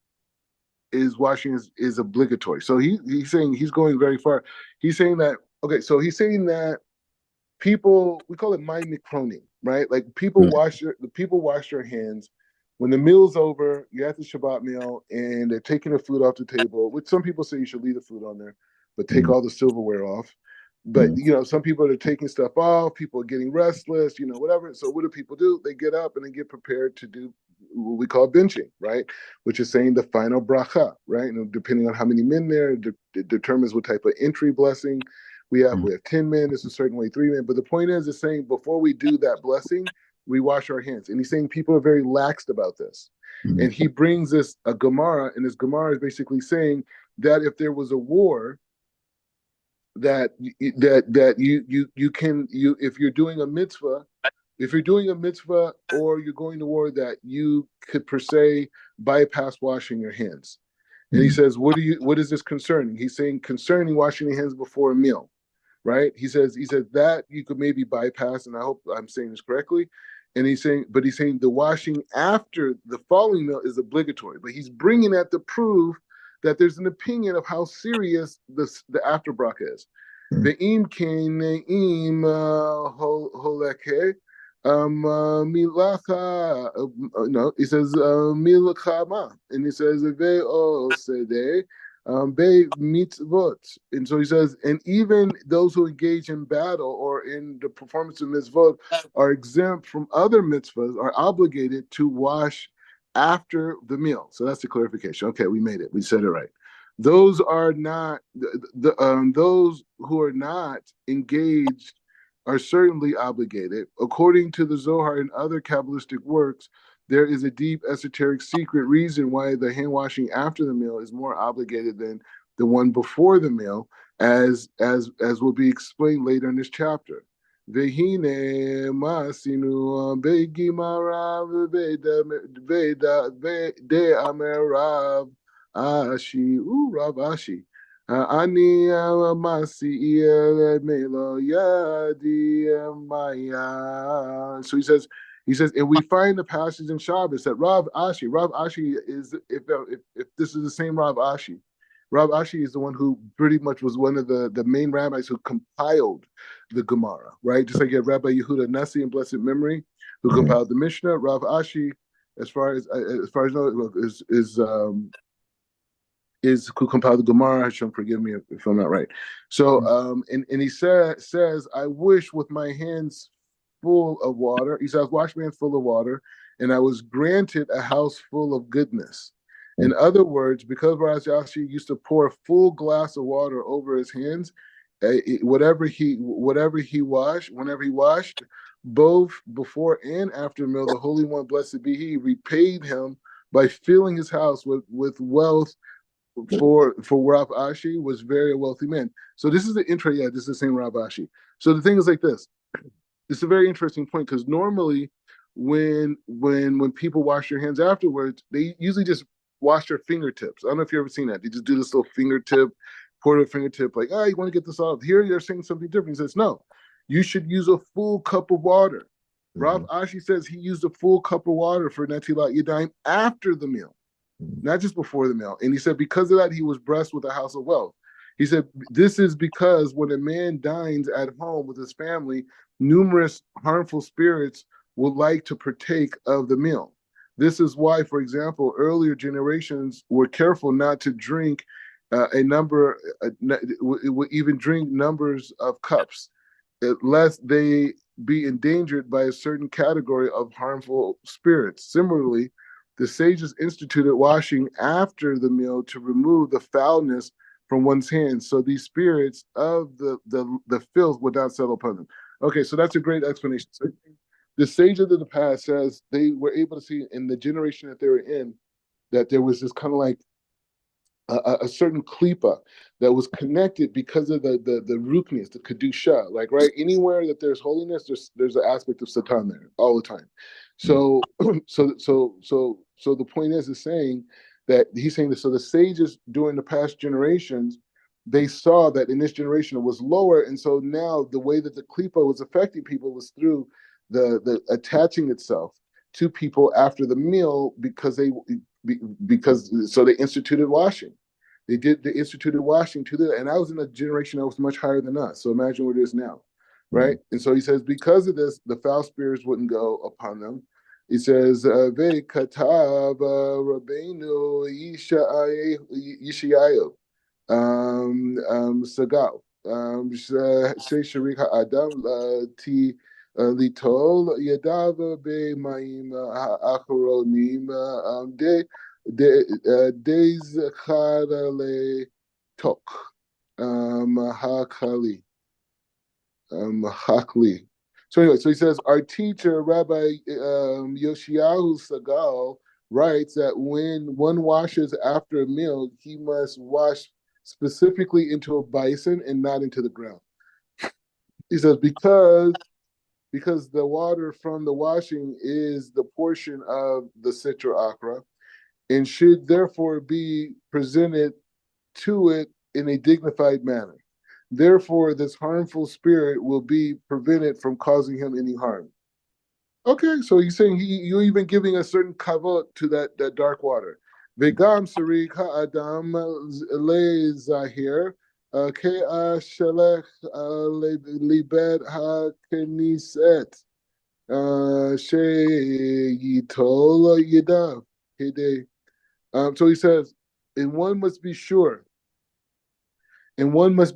washing is obligatory. So he's saying he's going very far. He's saying that okay. So he's saying that people we call it mind mikroning, right? Like people wash their hands when the meal's over. You're at the Shabbat meal and they're taking the food off the table. Which some people say you should leave the food on there, but take all the silverware off. But some people are taking stuff off. People are getting restless, whatever. So what do people do? They get up and they get prepared to do what we call benching, right? Which is saying the final bracha, right? And depending on how many men there, it determines what type of entry blessing we have. We have 10 men. This is certain way 3 men. But the point is saying before we do that blessing, we wash our hands. And he's saying people are very laxed about this. And he brings this a Gemara, and this Gemara is basically saying that if there was a war, that you can if you're doing a mitzvah, or you're going to war, that you could per se bypass washing your hands. And he says, what is this concerning? He's saying concerning washing your hands before a meal, right? He says that you could maybe bypass, and I hope I'm saying this correctly. And he's saying the washing after the following meal is obligatory. But he's bringing that to prove that there's an opinion of how serious the after bracha is. Ve'im keneim holeke milacha. No, he says milachama, and he says ve'o sede be mitzvot. And so he says, and even those who engage in battle or in the performance of mitzvot are exempt from other mitzvahs, are obligated to wash after the meal. So that's the clarification. Okay, we made it. We said it right. Those are not those who are not engaged are certainly obligated. According to the Zohar and other Kabbalistic works, there is a deep esoteric secret reason why the hand washing after the meal is more obligated than the one before the meal, as will be explained later in this chapter. Vehine masinu begimara de amerav Ashi, Rav Ashi. Ani Masi Melo Yadi Maya. So he says, and we find the passage in Shabbos that Rav Ashi is, if this is the same Rav Ashi is the one who pretty much was one of the main rabbis who compiled the Gemara, right? Just like you have Rabbi Yehuda Nasi in blessed memory, who compiled the Mishnah. Rav Ashi, as far as I know, is who compiled the Gemara. Hashem forgive me if I'm not right. So and he says, I wish with my hands full of water. He says, I washed my hands full of water, and I was granted a house full of goodness. In other words, because Rashi used to pour a full glass of water over his hands, whenever he washed, both before and after the meal, the Holy One, blessed be He, repaid him by filling his house with wealth. For Rav Ashi was very wealthy man. So this is the intro. Yeah, this is the same Rav Ashi. So the thing is like this. It's a very interesting point because normally when people wash their hands afterwards, they usually just wash their fingertips. I don't know if you've ever seen that. They just do this little fingertip, pour their fingertip, like, you want to get this off. Here you're saying something different. He says, no, you should use a full cup of water. Rav Ashi says he used a full cup of water for Netilat Yadayim after the meal, not just before the meal. And he said because of that, he was blessed with a house of wealth. He said this is because when a man dines at home with his family, numerous harmful spirits would like to partake of the meal. This is why, for example, earlier generations were careful not to drink even drink numbers of cups, lest they be endangered by a certain category of harmful spirits. Similarly, the sages instituted washing after the meal to remove the foulness from one's hands, so these spirits of the filth would not settle upon them. Okay, so that's a great explanation. So the sages of the past says they were able to see in the generation that they were in that there was this kind of like a certain klipa that was connected because of the ruknis, the kedusha. Like right, anywhere that there's holiness, there's an aspect of satan there all the time. So so the point is saying that he's saying that, so the sages during the past generations, they saw that in this generation it was lower, and so now the way that the klipa was affecting people was through the attaching itself to people after the meal, because so they instituted washing. They instituted washing to the, and I was in a generation that was much higher than us. So imagine what it is now, right? And so he says, because of this, the foul spirits wouldn't go upon them. He says, "Ve katav Rabbeinu Yishayahu Sagal Sharika Adam Ti Litol Yadav Be Maim Achronim Days Chadale Tok Hakali Hakli." So anyway, so he says, our teacher, Rabbi Yoshiyahu Sagal, writes that when one washes after a meal, he must wash specifically into a basin and not into the ground. He says, because the water from the washing is the portion of the Sitra Akra, and should therefore be presented to it in a dignified manner. Therefore, this harmful spirit will be prevented from causing him any harm. Okay, so he's saying you're even giving a certain kavod to that dark water. Vegam sarik ha'adam le zahir ke'a shelech libed ha'keniset sheyitol yidav hidei. So he says, and one must be sure, and one must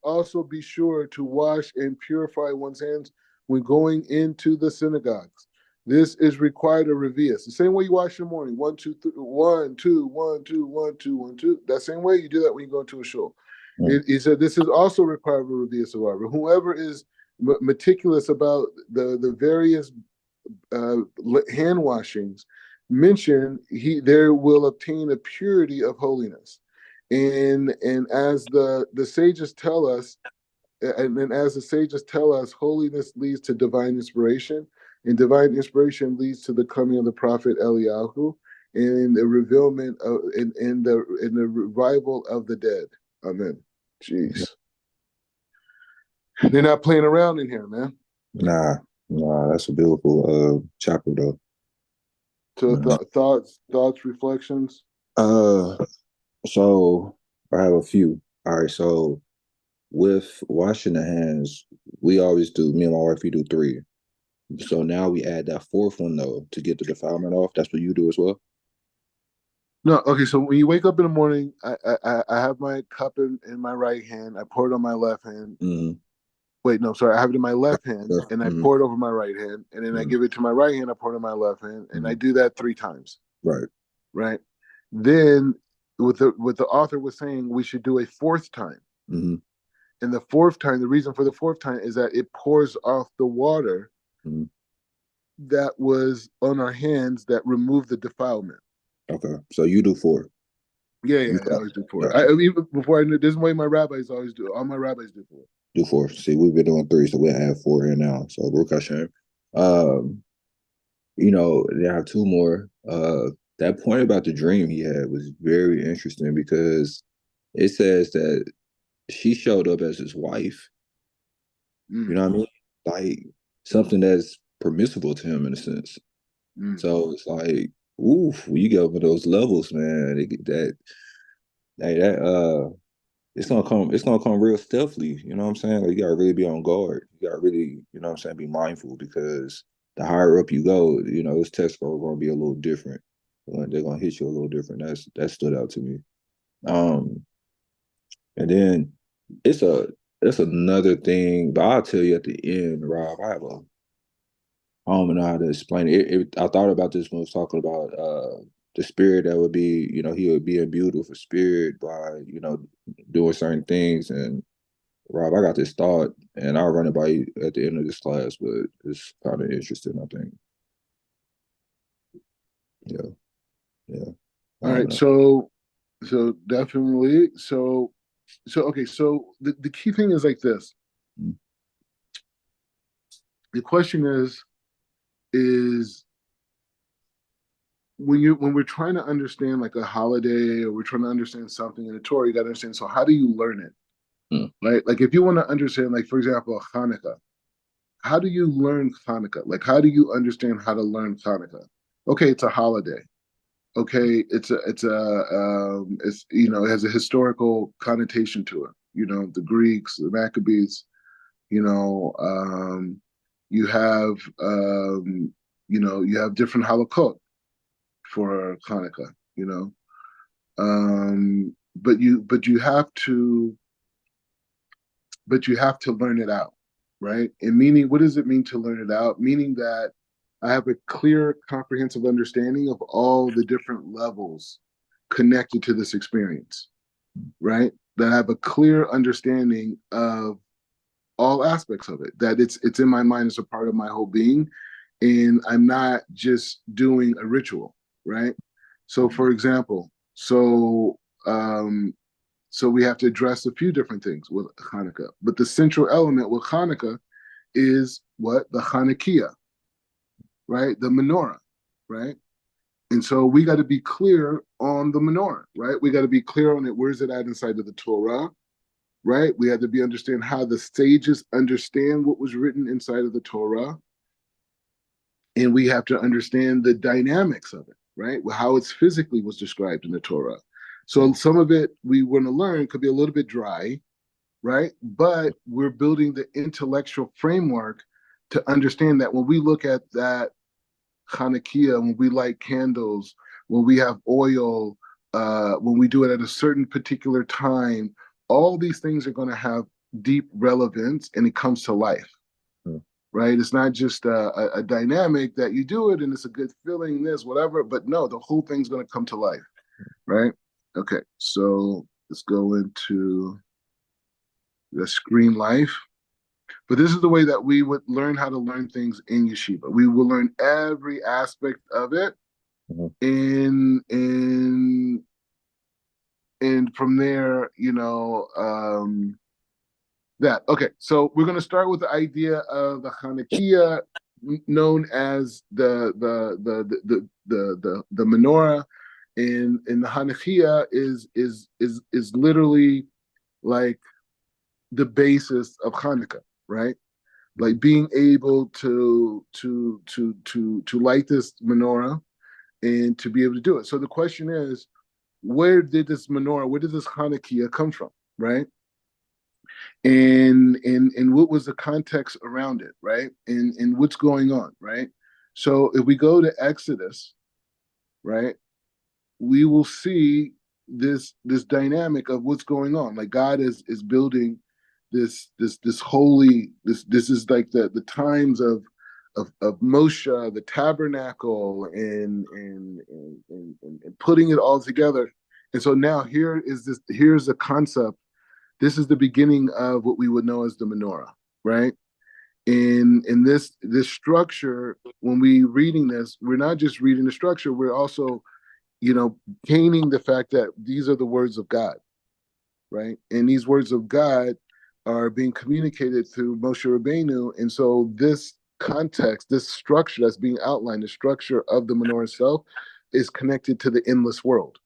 also be sure to wash and purify one's hands when going into the synagogues. This is required of Revius. The same way you wash in the morning, 1, 2, 3, 1, 2, 1, 2, 1, 2, 1, 2. That same way you do that when you go into a shul. He said this is also required of Revius. Whoever is meticulous about the various hand washings mentioned, there will obtain a purity of holiness. And as the sages tell us, and as the sages tell us, holiness leads to divine inspiration, and divine inspiration leads to the coming of the prophet Eliyahu, and the revealment of in the revival of the dead. Amen. Jeez, they're not playing around in here, man. Nah, that's a beautiful chapter though. So thoughts, reflections. So I have a few. All right, so with washing the hands, we always do, me and my wife, we do 3. So now we add that 4th one though to get the defilement off. That's what you do as well? No, okay. So when you wake up in the morning, I have my cup in my right hand. I pour it on my left hand. Mm-hmm. Wait, no, sorry. I have it in my left hand, and I Mm-hmm. pour it over my right hand, and then I give it to my right hand. I pour it on my left hand, and I do that 3 times. Right. Right. Then, what the author was saying, we should do a 4th time. Mm-hmm. And the 4th time, the reason for the 4th time is that it pours off the water that was on our hands that removed the defilement. Okay, so you do 4. Yeah, I always do 4. I even before I knew this way, my rabbis always do. All my rabbis do 4. Do 4. See, we've been doing 3, so we'll have 4 here now. So Aruch HaShem. I have 2 more. That point about the dream he had was very interesting because it says that she showed up as his wife. You know what I mean? Like something that's permissible to him in a sense. So it's like, oof, when you get over those levels, man, it's gonna come real stealthily, you know what I'm saying? Like you gotta really be on guard. You gotta really, you know what I'm saying, be mindful because the higher up you go, this test score is gonna be a little different. They're gonna hit you a little different. That stood out to me. And then it's another thing, but I'll tell you at the end, Rob. I don't know how to explain it. I thought about this when I was talking about the spirit that would be, he would be imbued with a spirit by, doing certain things. And Rob, I got this thought, and I'll run it by you at the end of this class, but it's kind of interesting, I think. Yeah. All I don't right. know. So definitely. So okay. So the key thing is like this. Mm, The question is when we're trying to understand like a holiday or we're trying to understand something in the Torah, you got to understand. So how do you learn it? mm, Right? Like if you want to understand, like for example, Hanukkah, how do you learn Hanukkah? Like how do you understand how to learn Hanukkah? Okay, it's a holiday. Okay, it's it has a historical connotation to it. The Greeks, the Maccabees. You know, you have you have different halakot for Hanukkah. But you have to learn it out, right? And meaning, what does it mean to learn it out? Meaning that I have a clear, comprehensive understanding of all the different levels connected to this experience, right? That I have a clear understanding of all aspects of it. That it's in my mind, it's a part of my whole being, and I'm not just doing a ritual, right? So, for example, um, so we have to address a few different things with Hanukkah. But the central element with Hanukkah is what? The Hanukkah, right? The menorah, right? And so we got to be clear on the menorah, right? We got to be clear on it. Where's it at inside of the Torah, right? We had to be understand how the sages understand what was written inside of the Torah, and we have to understand the dynamics of it, right? How it's physically was described in the Torah. So some of it we want to learn could be a little bit dry, right? But we're building the intellectual framework to understand that when we look at that Hanukkah, when we light candles, when we have oil, when we do it at a certain particular time, all these things are going to have deep relevance and it comes to life, mm. right? It's not just a dynamic that you do it and it's a good feeling, this, whatever, but no, the whole thing's going to come to life, right? Okay, so let's go into the screen life. But this is the way that we would learn how to learn things in yeshiva. We will learn every aspect of it, Mhm. and from there, that. Okay, so we're going to start with the idea of the Hanukkah, known as the menorah, and the Hanukkah is literally like the basis of Hanukkah, right? Like being able to light this menorah and to be able to do it. So the question is, where did this Hanukkah come from, right? And what was the context around it, right? And what's going on, right? So if we go to Exodus, right, we will see this dynamic of what's going on. Like God is building this holy this is like the times of Moshe, the tabernacle, and putting it all together. And so now here's the concept. This is the beginning of what we would know as the menorah, right? In this structure, when we reading this, we're not just reading the structure, we're also gaining the fact that these are the words of God, right? And these words of God are being communicated through Moshe Rabbeinu. And so this context, this structure that's being outlined, the structure of the menorah itself, is connected to the endless world,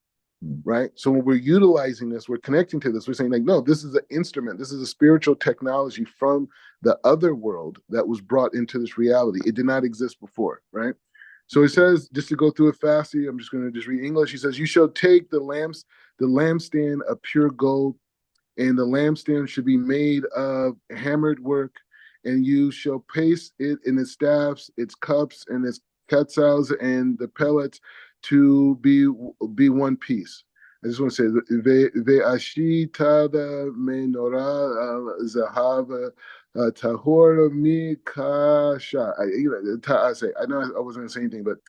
right? So when we're utilizing this, we're connecting to this. We're saying like, no, this is an instrument. This is a spiritual technology from the other world that was brought into this reality. It did not exist before, right? So he says, just to go through it fastly, I'm just going to just read English. He says, "You shall take the lampstand of pure gold, and the lampstand should be made of hammered work, and you shall paste it in its staffs, its cups, and its quetzals, and the pellets to be one piece." I just want to say, "Ve'ashita the menorah zahav tahor mikasha." I say, I know I wasn't going to say anything, but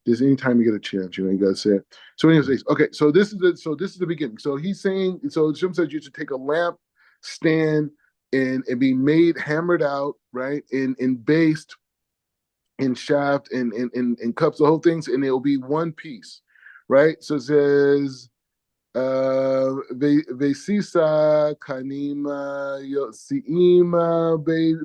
there's anytime you get a chance, you gotta say it. So, anyways, okay. So this is the beginning. So he's saying, so Shem says you should take a lamp stand and be made hammered out, right, and based in shaft and cups, the whole things, and it'll be one piece, right? So it says, Vesisa kanima yotziima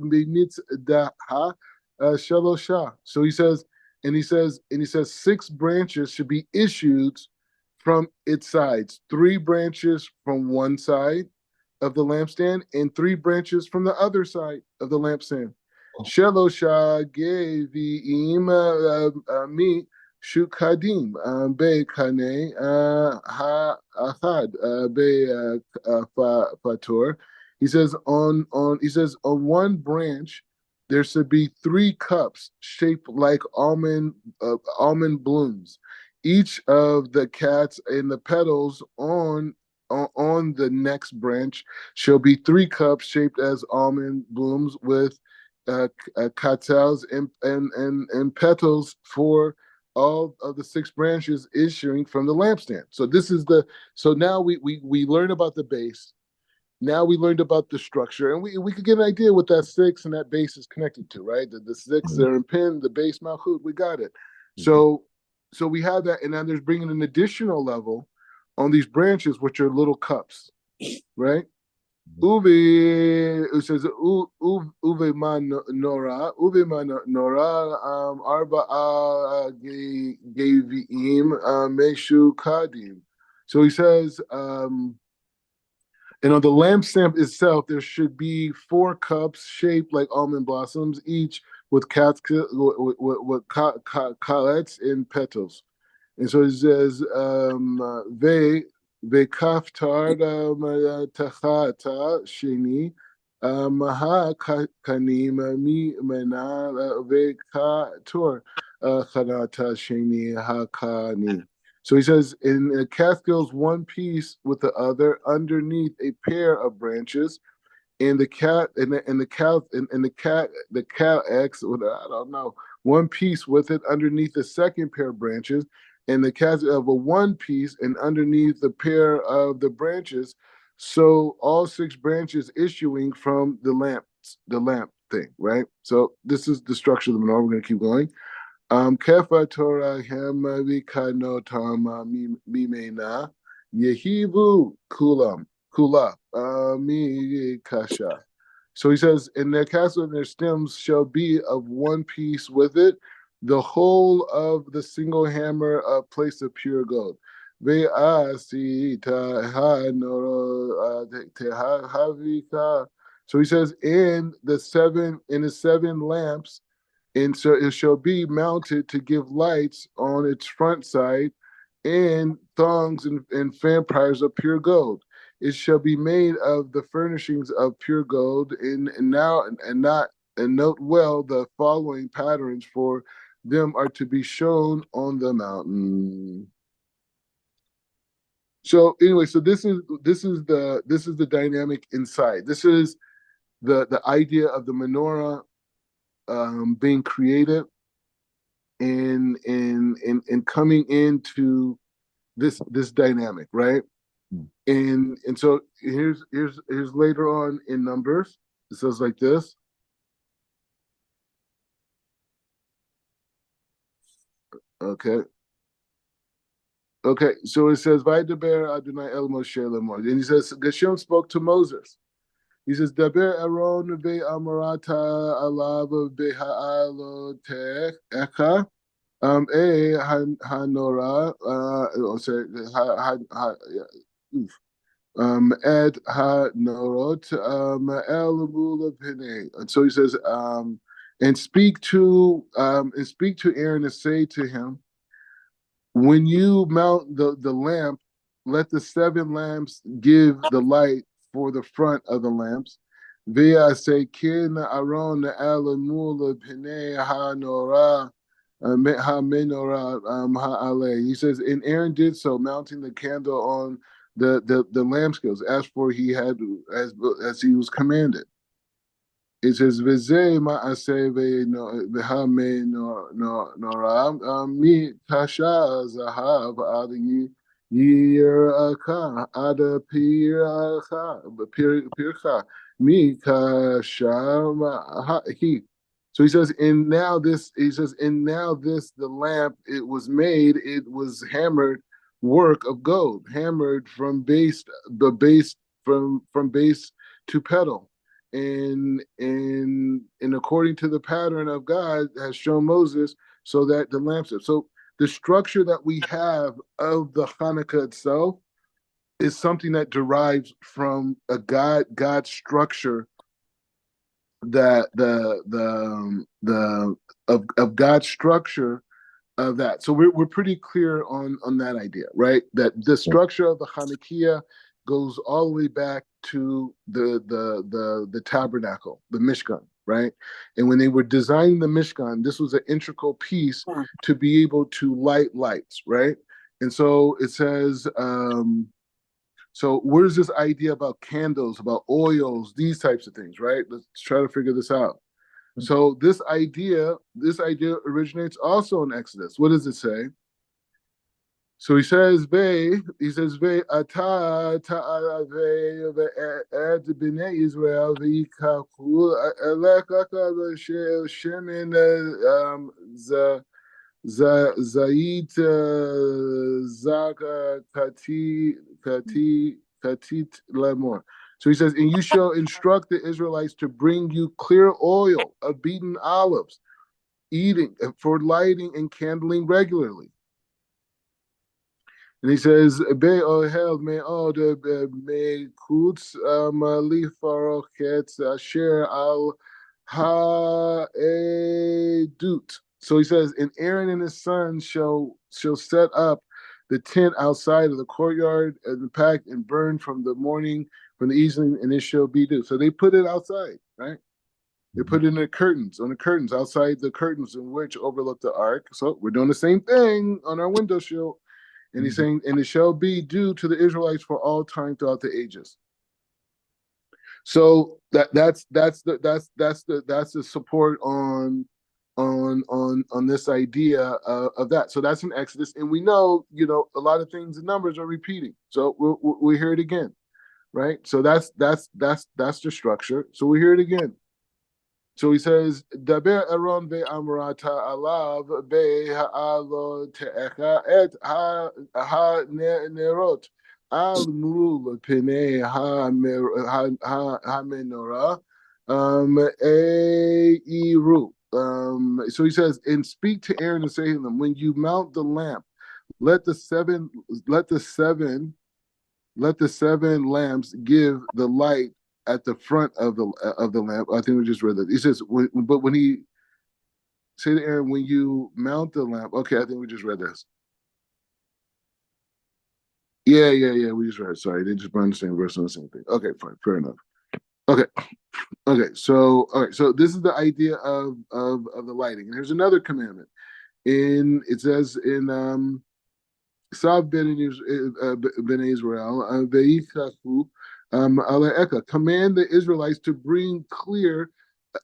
benitzdaha shalosha. So he says 6 branches should be issued from its sides, 3 branches from one side of the lampstand and 3 branches from the other side of the lampstand. Shelosha geviim mi shukadim be kane ha achad be fator. He says on one branch there should be 3 cups shaped like almond blooms. Each of the cats and the petals on the next branch shall be 3 cups shaped as almond blooms with catals and petals for all of the 6 branches issuing from the lampstand. So now we learn about the base. Now we learned about the structure, and we could get an idea what that 6 and that base is connected to, right? The 6 Mm-hmm. there in pin, the base malchut, we got it. Mm-hmm. So we have that, and now there's bringing an additional level on these branches, which are little cups, right? Uve, it says uve man nora arba gavim meshu kadim. So he says, and on the lampstand itself, there should be 4 cups shaped like almond blossoms, each with collets and petals. And so it says, Kaftar Tachata Sheni Maha Kanim Mi Mena Vekator Chanata Sheni Hakani. So he says, in a calf goes one piece with the other underneath a pair of branches, and the cat and the cow and the cow X, I don't know, one piece with it underneath the second pair of branches, and the cat of a one piece and underneath the pair of the branches. So all 6 branches issuing from the lamp thing, right? So this is the structure of the menorah. We're going to keep going. Kefa Torah Hemavikanotam Mimena Yehivu Kula Mi Kasha. So he says, and their castle and their stems shall be of one piece with it, the whole of the single hammer of place of pure gold. So he says, in the 7 lamps, and so it shall be mounted to give lights on its front side, and thongs and vampires of pure gold. It shall be made of the furnishings of pure gold, and note well the following patterns, for them are to be shown on the mountain. So anyway, so this is the dynamic inside. This is the idea of the menorah being created and coming into this dynamic, right? And so here's later on in Numbers. It says like this. Okay. Okay, so it says, Vaydaber Adonai El Moshe Lemor. And he says, Hashem spoke to Moses. He says, Daber Aaron be Amarata alav beha'alotech echa hanora ed hanorot el mulapine. And so he says, and speak to Aaron and say to him, when you mount the lamp, let the 7 lamps give the light for the front of the lamps. Via say kin aron alamula pine ha nora ha menorah ha. He says, and Aaron did so, mounting the candle on the lamp scales, as for he had as he was commanded. It says, "V'zeh ma'aseh v'hame nora mi kasha zahav ad yiraka ad pircha mi kasha he." So he says, and now this. He says, and now this, the lamp. It was made. It was hammered work of gold, hammered from base the base from base to pedal. And according to the pattern of God has shown Moses, so that the lampstand. So the structure that we have of the Hanukkah itself is something that derives from a God structure, that the of God's structure of that. So we're pretty clear on that idea, right? That the structure of the Hanukkah goes all the way back to the tabernacle, the Mishkan, right? And when they were designing the Mishkan, this was an integral piece to be able to light lights, right? And so it says, so where's this idea about candles, about oils, these types of things, right? Let's try to figure this out. So this idea originates also in Exodus. What does it say? So he says, Ve ata ta'ave ve'ed b'nei Israel v'yikachu elekaka shemin zayit zaka katit lemor. So he says, and you shall instruct the Israelites to bring you clear oil of beaten olives, eating for lighting and candling regularly. And he says, Be ohel me od me kutz li farochet asher al ha'edut. So he says, and Aaron and his sons shall set up the tent outside of the courtyard and the pack and burn from the morning, from the evening, and it shall be due. So they put it outside, right? They put it in the curtains, on the curtains, outside the curtains in which overlook the ark. So we're doing the same thing on our window sill. And he's saying, and it shall be due to the Israelites for all time throughout the ages. So that's the support on this idea of that. So that's in Exodus, and we know a lot of things. The numbers are repeating, so we hear it again, right? So that's the structure. So we hear it again. So he says, Daber Aaron ve'amrata alav be'ha'alo te'echa et ha'nerot al mul p'nei ha'menorah eiru. So he says, and speak to Aaron and say to them, when you mount the lamp, let the seven lamps give the light at the front of the lamp. I think we just read that. He says, but when he say to Aaron, when you mount the lamp. Okay, I think we just read this. Yeah. We just read it. Sorry, they just burned the same verse on the same thing. Okay, fine, fair enough. Okay. So all right. So this is the idea of the lighting. And here's another commandment. It says in Sav ben Israel, command the Israelites to bring clear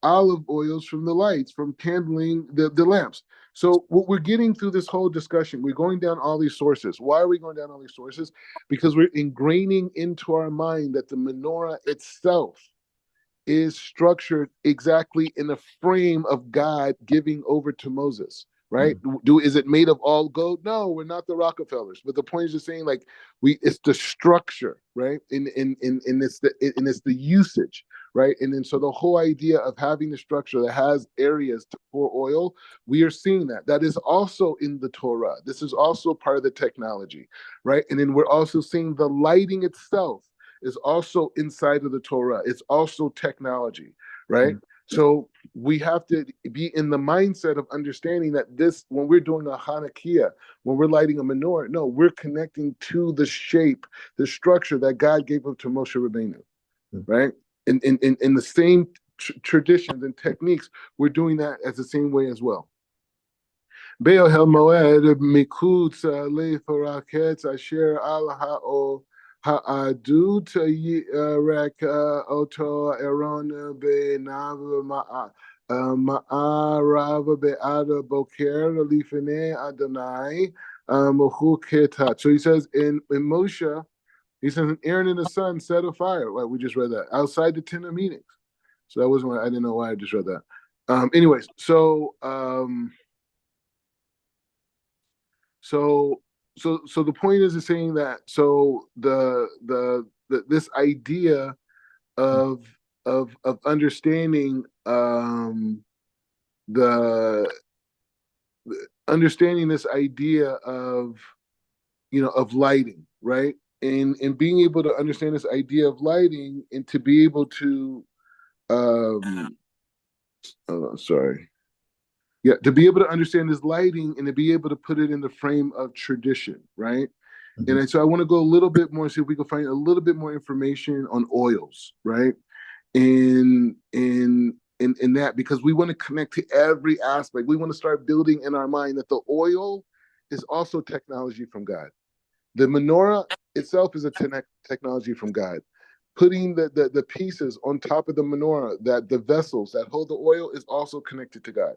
olive oils from the lights, from candling the lamps. So what we're getting through this whole discussion, we're going down all these sources. Why are we going down all these sources? Because we're ingraining into our mind that the menorah itself is structured exactly in the frame of God giving over to Moses, right? Is it made of all gold? No, we're not the Rockefellers. But the point is just saying, like, it's the structure, right? And it's the usage, right? And then so the whole idea of having the structure that has areas to pour oil, we are seeing that is also in the Torah. This is also part of the technology, right? And then we're also seeing the lighting itself is also inside of the Torah. It's also technology, right? So we have to be in the mindset of understanding that this, when we're doing a Hanukkah, when we're lighting a menorah, no, we're connecting to the shape, the structure that God gave up to Moshe Rabbeinu, right? In the same traditions and techniques, we're doing that as the same way as well. Be'ohel moed mikutz le'foraket asher al ha'o ha'adut yirek oto Aaron be'nav ma'arav be'ad boker lifnei Adonai mechuketat. So he says in Moshe, he says, Aaron and the son set a fire. Right, we just read that outside the tent of meetings. So that wasn't. I didn't know why I just read that. Anyways, so so the point is saying that so the this idea of of understanding the understanding this idea of of lighting, right? And being able to understand this idea of lighting and to be able to sorry, yeah, to be able to understand this lighting and to be able to put it in the frame of tradition, right? Mhm. And so I want to go a little bit more, see if we can find a little bit more information on oils, right? In that, because we want to connect to every aspect. We want to start building in our mind that the oil is also technology from God. The menorah itself is a technology from God. Putting the pieces on top of the menorah, that the vessels that hold the oil, is also connected to God,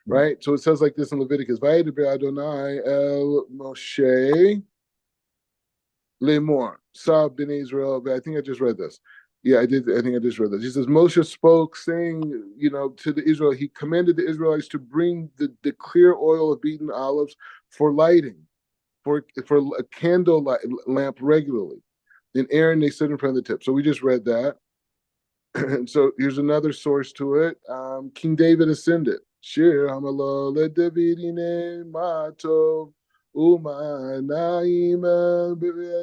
right? So it says like this in Leviticus: "Vayidaber Adonai el Moshe lemor sa ben Israel." I think I just read this. Yeah, I did. I think I just read this. He says Moshe spoke, saying, to the Israel, he commanded the Israelites to bring the clear oil of beaten olives for lighting, for a candle lamp regularly. And Aaron, they stood in front of the tip. So we just read that. And so here's another source to it. King David ascended. Shir Hamalol Davidine Mato Umanaim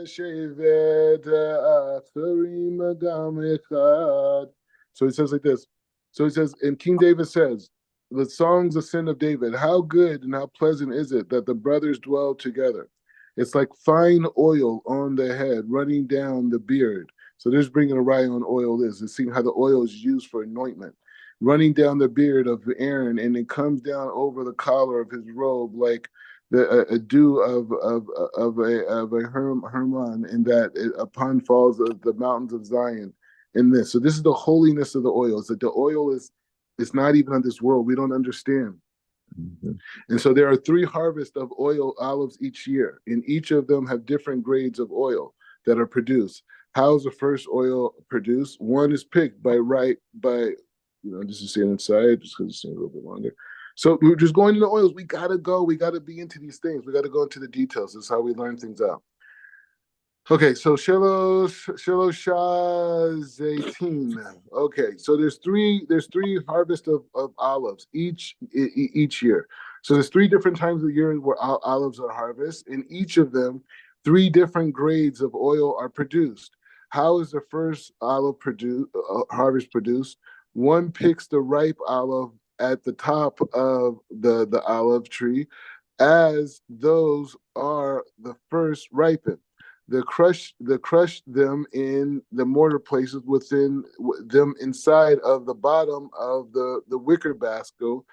Shevet Acharim Agam Echad. So it says like this. So it says, and King David says, the songs of sin of David, how good and how pleasant is it that the brothers dwell together. It's like fine oil on the head running down the beard. So there's bringing a right on oil is, and seeing how the oil is used for anointment, running down the beard of Aaron, and it comes down over the collar of his robe like a dew of a Hermon, in that upon falls the mountains of Zion. In this, so this is the holiness of the oil. Is that the oil is it's not even on this world. We don't understand. Mhm. And so there are three harvests of oil olives each year, and each of them have different grades of oil that are produced. How is the first oil produced? One is picked just to see inside, just because it's a little bit longer. So we're just going into oils. We gotta go. We gotta be into these things. We gotta go into the details. This is how we learn things out. Okay, so Shiloh 18. Okay, so there's three harvest of olives each year. So there's three different times of the year where olives are harvested. In each of them, three different grades of oil are produced. How is the first harvest produced? One picks the ripe olive at the top of the olive tree, as those are the first ripened. They crush them in the mortar places within them inside of the bottom of the wicker basket.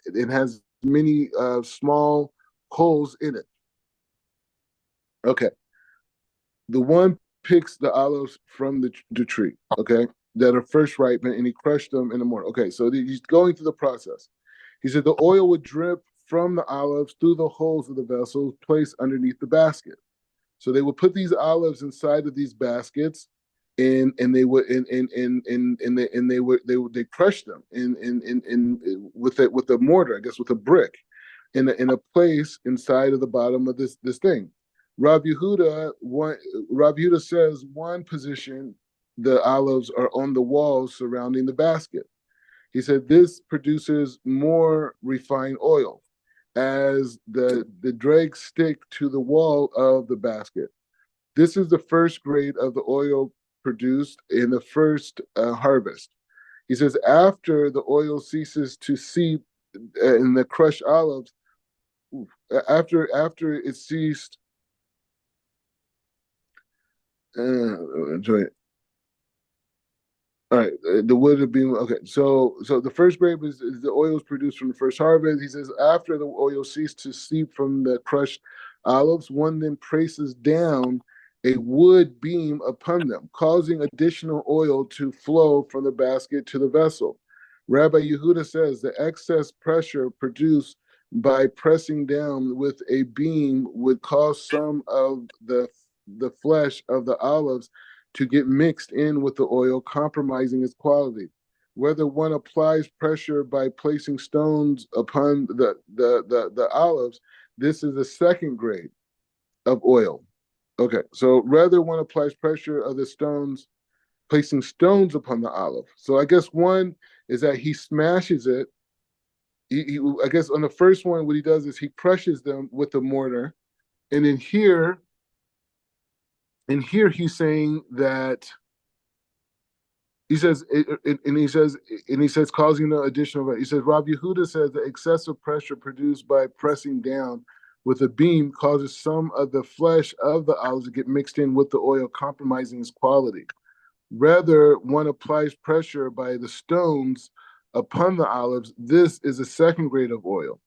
It has many small holes in it. Okay, the one picks the olives from the tree. Okay, that are first ripened, and he crushed them in the mortar. Okay, so he's going through the process. He said the oil would drip from the olives through the holes of the vessels placed underneath the basket. So they would put these olives inside of these baskets, and they would they crush them in with a mortar, I guess, with a brick, in a place inside of the bottom of this thing. Rav Yehuda says one position the olives are on the walls surrounding the basket. He said this produces more refined oil as the dregs stick to the wall of the basket. This is the first grade of the oil produced in the first harvest. He says after the oil ceases to seep in the crushed olives, after it ceased, enjoy it. All right, the wood of being okay. So the first grape is the oils produced from the first harvest. He says after the oil ceased to seep from the crushed olives, one then presses down a wood beam upon them, causing additional oil to flow from the basket to the vessel. Rabbi Yehuda says the excess pressure produced by pressing down with a beam would cause some of the flesh of the olives to get mixed in with the oil, compromising its quality. Whether one applies pressure by placing stones upon the olives, this is the second grade. of oil. Okay, so rather one applies pressure of the stones, placing stones upon the olive. So I guess one is that he smashes it. I guess on the first one, what he does is he crushes them with the mortar, and then he's saying that he says, and he says, causing the additional. He says, Rabbi Yehuda says the excessive pressure produced by pressing down with a beam causes some of the flesh of the olives to get mixed in with the oil, compromising its quality. Rather, one applies pressure by the stones upon the olives. This is a second grade of oil.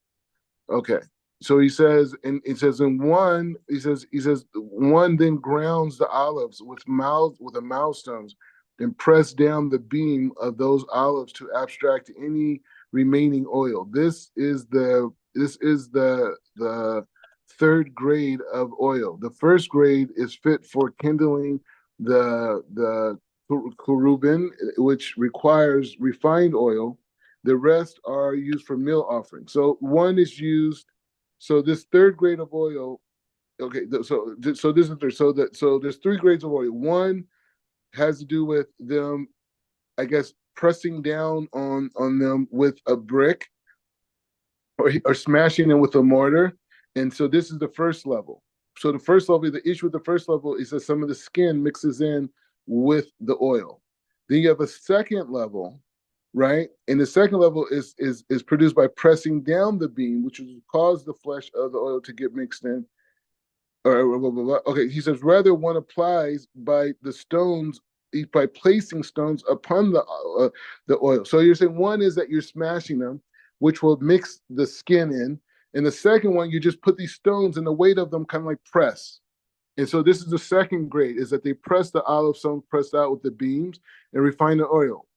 Okay. So he says, and it says in one, he says one then grounds the olives with the milestones and press down the beam of those olives to abstract any remaining oil. This is the third grade of oil. The first grade is fit for kindling the kurubin, which requires refined oil. The rest are used for meal offerings. So one is used. So this third grade of oil. Okay, so this is third. So there's three grades of oil. One has to do with them, I guess, pressing down on them with a brick, or smashing them with a mortar. And so this is the first level. So the first level, the issue with the first level is that some of the skin mixes in with the oil. Then you have a second level, right? And the second level is produced by pressing down the beam, which will cause the flesh of the oil to get mixed in. Or blah, blah, blah. Okay, he says rather one applies by the stones, by placing stones upon the oil. So you're saying one is that you're smashing them, which will mix the skin in, and the second one you just put these stones and the weight of them kind of like press. And so this is the second grade, is that they press the olive stones pressed out with the beams and refine the oil.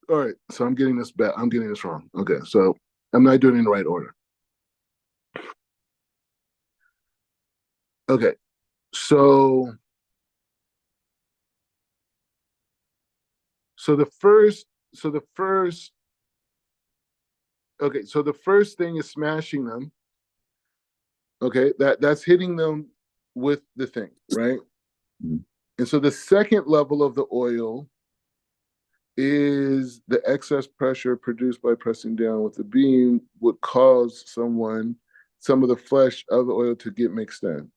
All right, so I'm getting this bad. I'm getting this wrong. Okay, so I'm not doing it in the right order. Okay, so so the first so the first okay, so the first thing is smashing them. Okay, that's hitting them with the thing, right? Mhm. And so the second level of the oil is the excess pressure produced by pressing down with the beam would cause some of the flesh of the oil to get mixed in.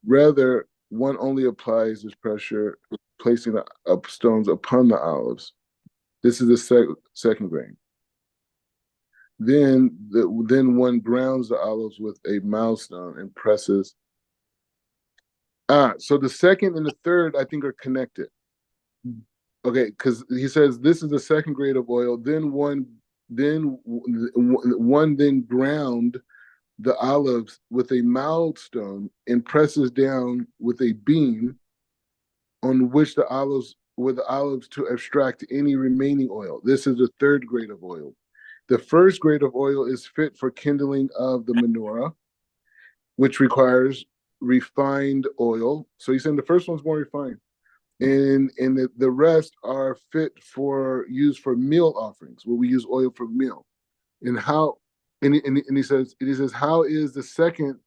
Rather, one only applies this pressure, placing the stones upon the olives. This is the second grain. Then one grounds the olives with a milestone and presses. So the second and the third, I think, are connected. Okay, because he says this is the second grade of oil. Then one ground the olives with a milestone and presses down with a beam on which the olives to extract any remaining oil. This is the third grade of oil. The first grade of oil is fit for kindling of the menorah, which requires refined oil. So he's saying the first one's more refined. And the rest are fit for use for meal offerings, where we use oil for meal. And how and he says, how is the second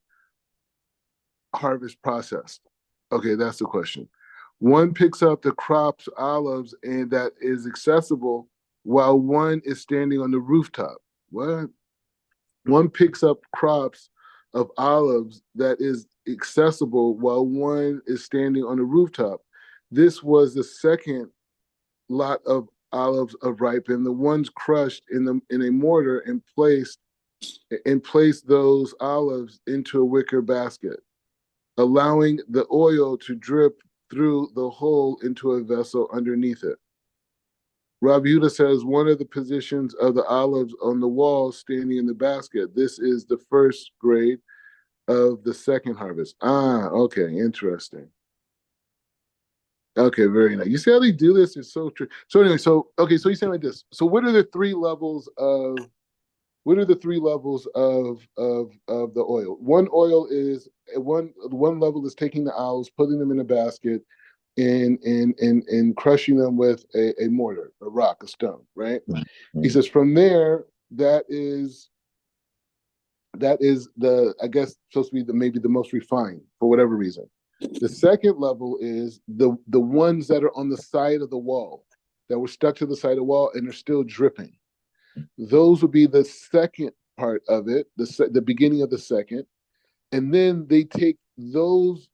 harvest processed? Okay, that's the question. One picks up the crops, olives, and that is accessible while one is standing on the rooftop. What? One picks up crops of olives that is accessible while one is standing on the rooftop. This was the second lot of olives of ripen. The ones crushed in a mortar and placed those olives into a wicker basket, allowing the oil to drip through the hole into a vessel underneath it. Rabbi Yehuda says one of the positions of the olives on the wall standing in the basket. This is the first grade of the second harvest. Okay, interesting. Okay, very nice. You see how they do this? It's so true. So anyway, so he's saying like this. So what are the three levels of the oil? One level is taking the olives, putting them in a basket, and crushing them with a mortar, a rock, a stone, right? He Mhm. says from there, that is That is I guess, supposed to be maybe the most refined for whatever reason. The second level is the ones that are on the side of the wall, that were stuck to the side of the wall and are still dripping. Those would be the second part of it, the beginning of the second. And then they take those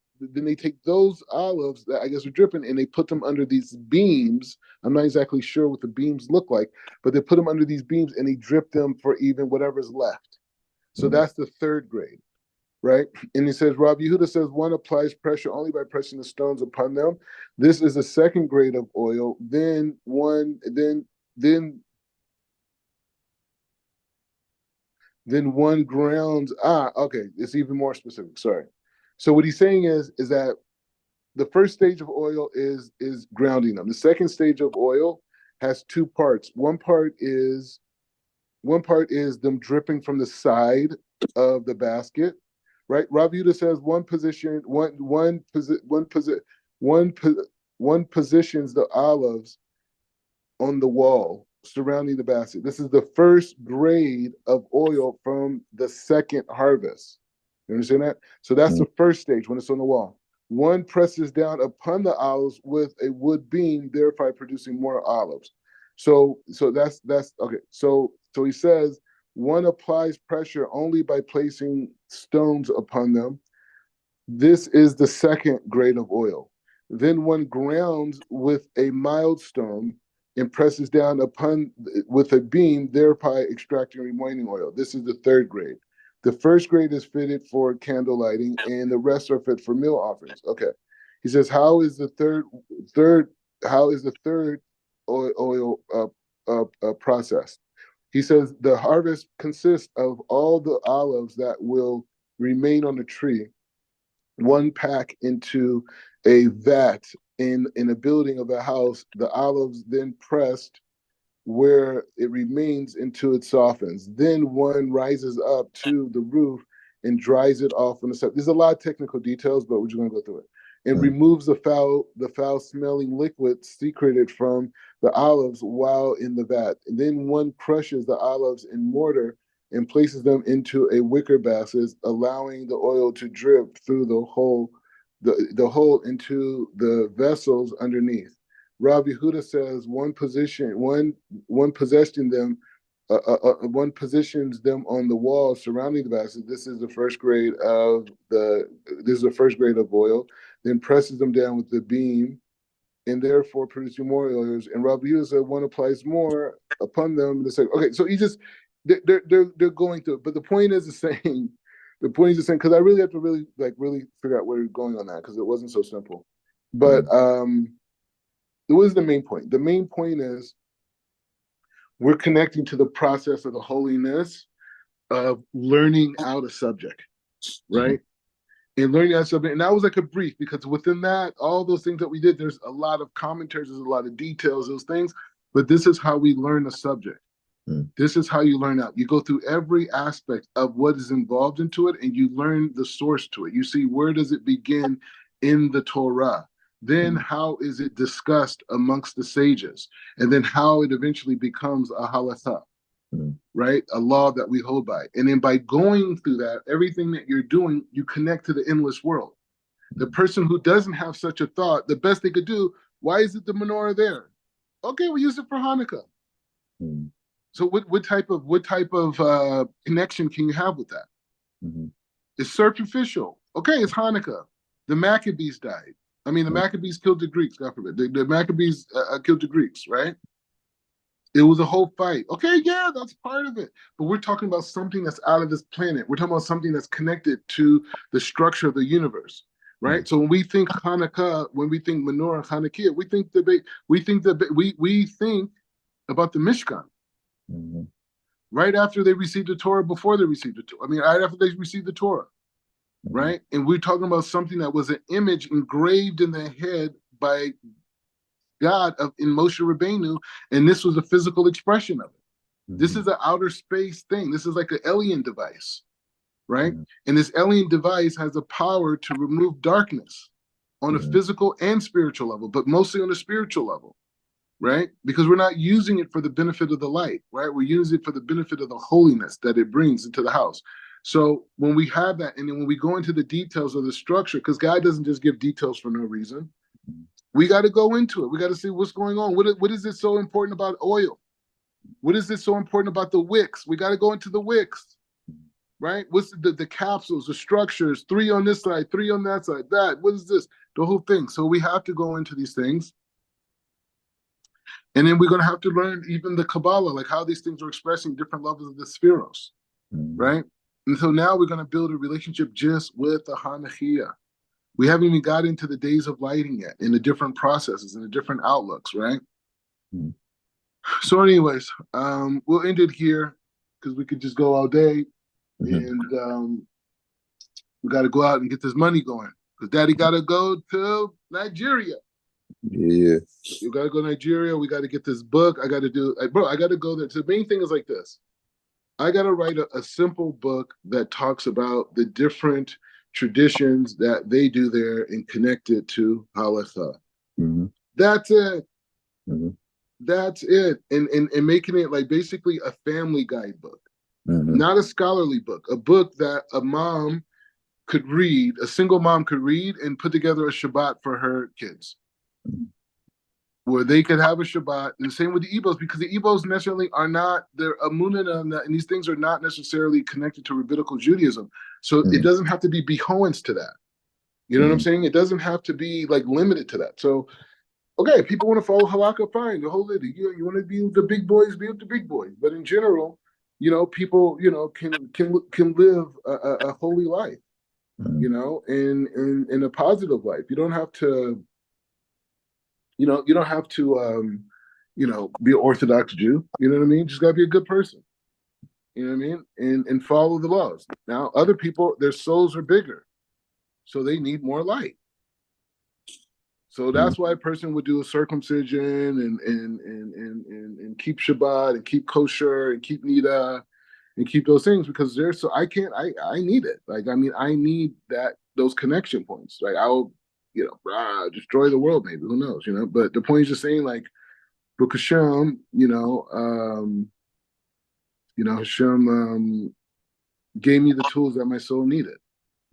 olives that I guess are dripping, and they put them under these beams. I'm not exactly sure what the beams look like, but they put them under these beams and they drip them for even whatever's left. So that's the third grade, right? And he says, Rabbi Yehuda says, one applies pressure only by pressing the stones upon them. This is the second grade of oil. Then one grounds. Okay, it's even more specific. Sorry. So what he's saying is that the first stage of oil is grounding them. The second stage of oil has two parts. One part is them dripping from the side of the basket, right? Rav Yudah says one positions the olives on the wall surrounding the basket. This is the first grade of oil from the second harvest. You understand that? So that's the first stage when it's on the wall. One presses down upon the olives with a wood beam, thereby producing more olives. So that's okay. So he says one applies pressure only by placing stones upon them. This is the second grade of oil. Then one grounds with a mild stone and presses down upon with a beam, thereby extracting remaining oil. This is the third grade. The first grade is fitted for candle lighting, and the rest are fit for meal offerings. Okay. He says, how is the third oil processed? He says the harvest consists of all the olives that will remain on the tree, one pack into a vat in a building of a house, the olives then pressed where it remains until it softens. Then one rises up to the roof and dries it off on the side. There's a lot of technical details, but we're just going to go through it. And removes the foul smelling liquid secreted from the olives while in the vat. And then one crushes the olives in mortar and places them into a wicker basket, allowing the oil to drip through the hole into the vessels underneath. Rabbi Yehuda says one positions them on the wall surrounding the basket. This is the first grade of oil. Then presses them down with the beam, and therefore producing more oils. And Rabbi Yehuda said one applies more upon them. They say, okay, so they're going through it, but the point is the same. The point is the same, because I really have to really figure out where you're going on that, because it wasn't so simple. But what was the main point? The main point is we're connecting to the process of the holiness of learning out a subject, right? And learning out a subject. And that was like a brief, because within that, all those things that we did, there's a lot of commentaries, there's a lot of details, those things. But this is how we learn a subject. This is how you learn out. You go through every aspect of what is involved into it, and you learn the source to it. You see, where does it begin in the Torah? Then how is it discussed amongst the sages? And then how it eventually becomes a halakha, right? A law that we hold by. And then by going through that, everything that you're doing, you connect to the endless world. The person who doesn't have such a thought, the best they could do, why is it the menorah there? Okay, we use it for Hanukkah. So what type of connection can you have with that? It's superficial. Okay, it's Hanukkah. The Maccabees died. I mean, the Maccabees killed the Greeks, God forbid. The Maccabees killed the Greeks, right? It was a whole fight. Okay, yeah, that's part of it. But we're talking about something that's out of this planet. We're talking about something that's connected to the structure of the universe, right? So when we think Hanukkah, when we think menorah, Hanukkah, we think about the Mishkan. Right after they received the Torah, before they received the Torah. I mean, right after they received the Torah, right? And we're talking about something that was an image engraved in the head by God in Moshe Rabbeinu, and this was a physical expression of it. This is an outer space thing. This is like an alien device, right? And this alien device has the power to remove darkness on a physical and spiritual level, but mostly on a spiritual level. Right? Because we're not using it for the benefit of the light, right? We're using it for the benefit of the holiness that it brings into the house. So when we have that, and then when we go into the details of the structure, because God doesn't just give details for no reason, we got to go into it. We got to see what's going on. What is it so important about oil? What is it so important about the wicks? We got to go into the wicks, right? What's the capsules, the structures, 3 on this side, 3 on that side, that. What is this? The whole thing. So we have to go into these things. And then we're going to have to learn even the Kabbalah, like how these things are expressing different levels of the spheros, right? And so now we're going to build a relationship just with the Hanukkah. We haven't even got into the days of lighting yet, in the different processes and the different outlooks, right? So anyways, we'll end it here because we could just go all day. And we got to go out and get this money going because Daddy got to go to Nigeria. Yeah. You got to go to Nigeria. We got to get this book. I got to do, bro, I got to go there. So the main thing is like this. I got to write a simple book that talks about the different traditions that they do there and connect it to Halacha. That's it. That's it. And making it like basically a family guidebook, not a scholarly book, a book that a mom could read, a single mom could read and put together a Shabbat for her kids. Where they could have a Shabbat, and the same with the Ebos, because the Ebos necessarily are not, their Amunah and these things are not necessarily connected to rabbinical Judaism. So it doesn't have to be behoens to that. You know what I'm saying? It doesn't have to be like limited to that. So, okay, if people want to follow halakha, fine, the whole lady. You want to be with the big boys, be with the big boys. But in general, people, can live a holy life, in a positive life. You don't have to. You don't have to, be an Orthodox Jew. You know what I mean? Just gotta be a good person. You know what I mean? And follow the laws. Now, other people, their souls are bigger, so they need more light. So that's why a person would do a circumcision and keep Shabbat and keep kosher and keep nida and keep those things because they're so I need it. Like I need those connection points. Like I'll destroy the world, maybe. Who knows, But the point is just saying, like, Baruch Hashem, Hashem gave me the tools that my soul needed,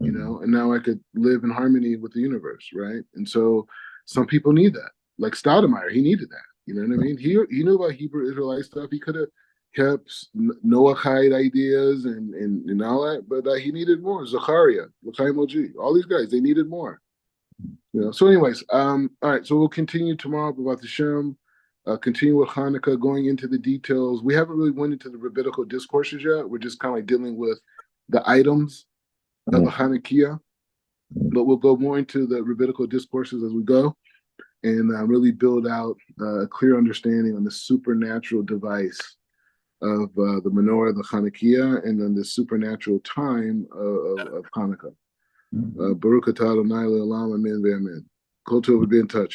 and now I could live in harmony with the universe, right? And so some people need that. Like Stoudemire, he needed that. You know what I mean? He knew about Hebrew Israelite stuff. He could have kept Noahide ideas and all that, but he needed more. Zachariah, L'chaim Oji, all these guys, they needed more. So anyways, all right, so we'll continue tomorrow about the Shem, continue with Hanukkah, going into the details. We haven't really went into the rabbinical discourses yet. We're just kind of like dealing with the items of the Hanukkah, but we'll go more into the rabbinical discourses as we go and really build out a clear understanding on the supernatural device of the menorah, the Hanukkah, and then the supernatural time of Hanukkah. Baruch atah Adonai le'olam, amen ve'amen. Kol tov, be in touch.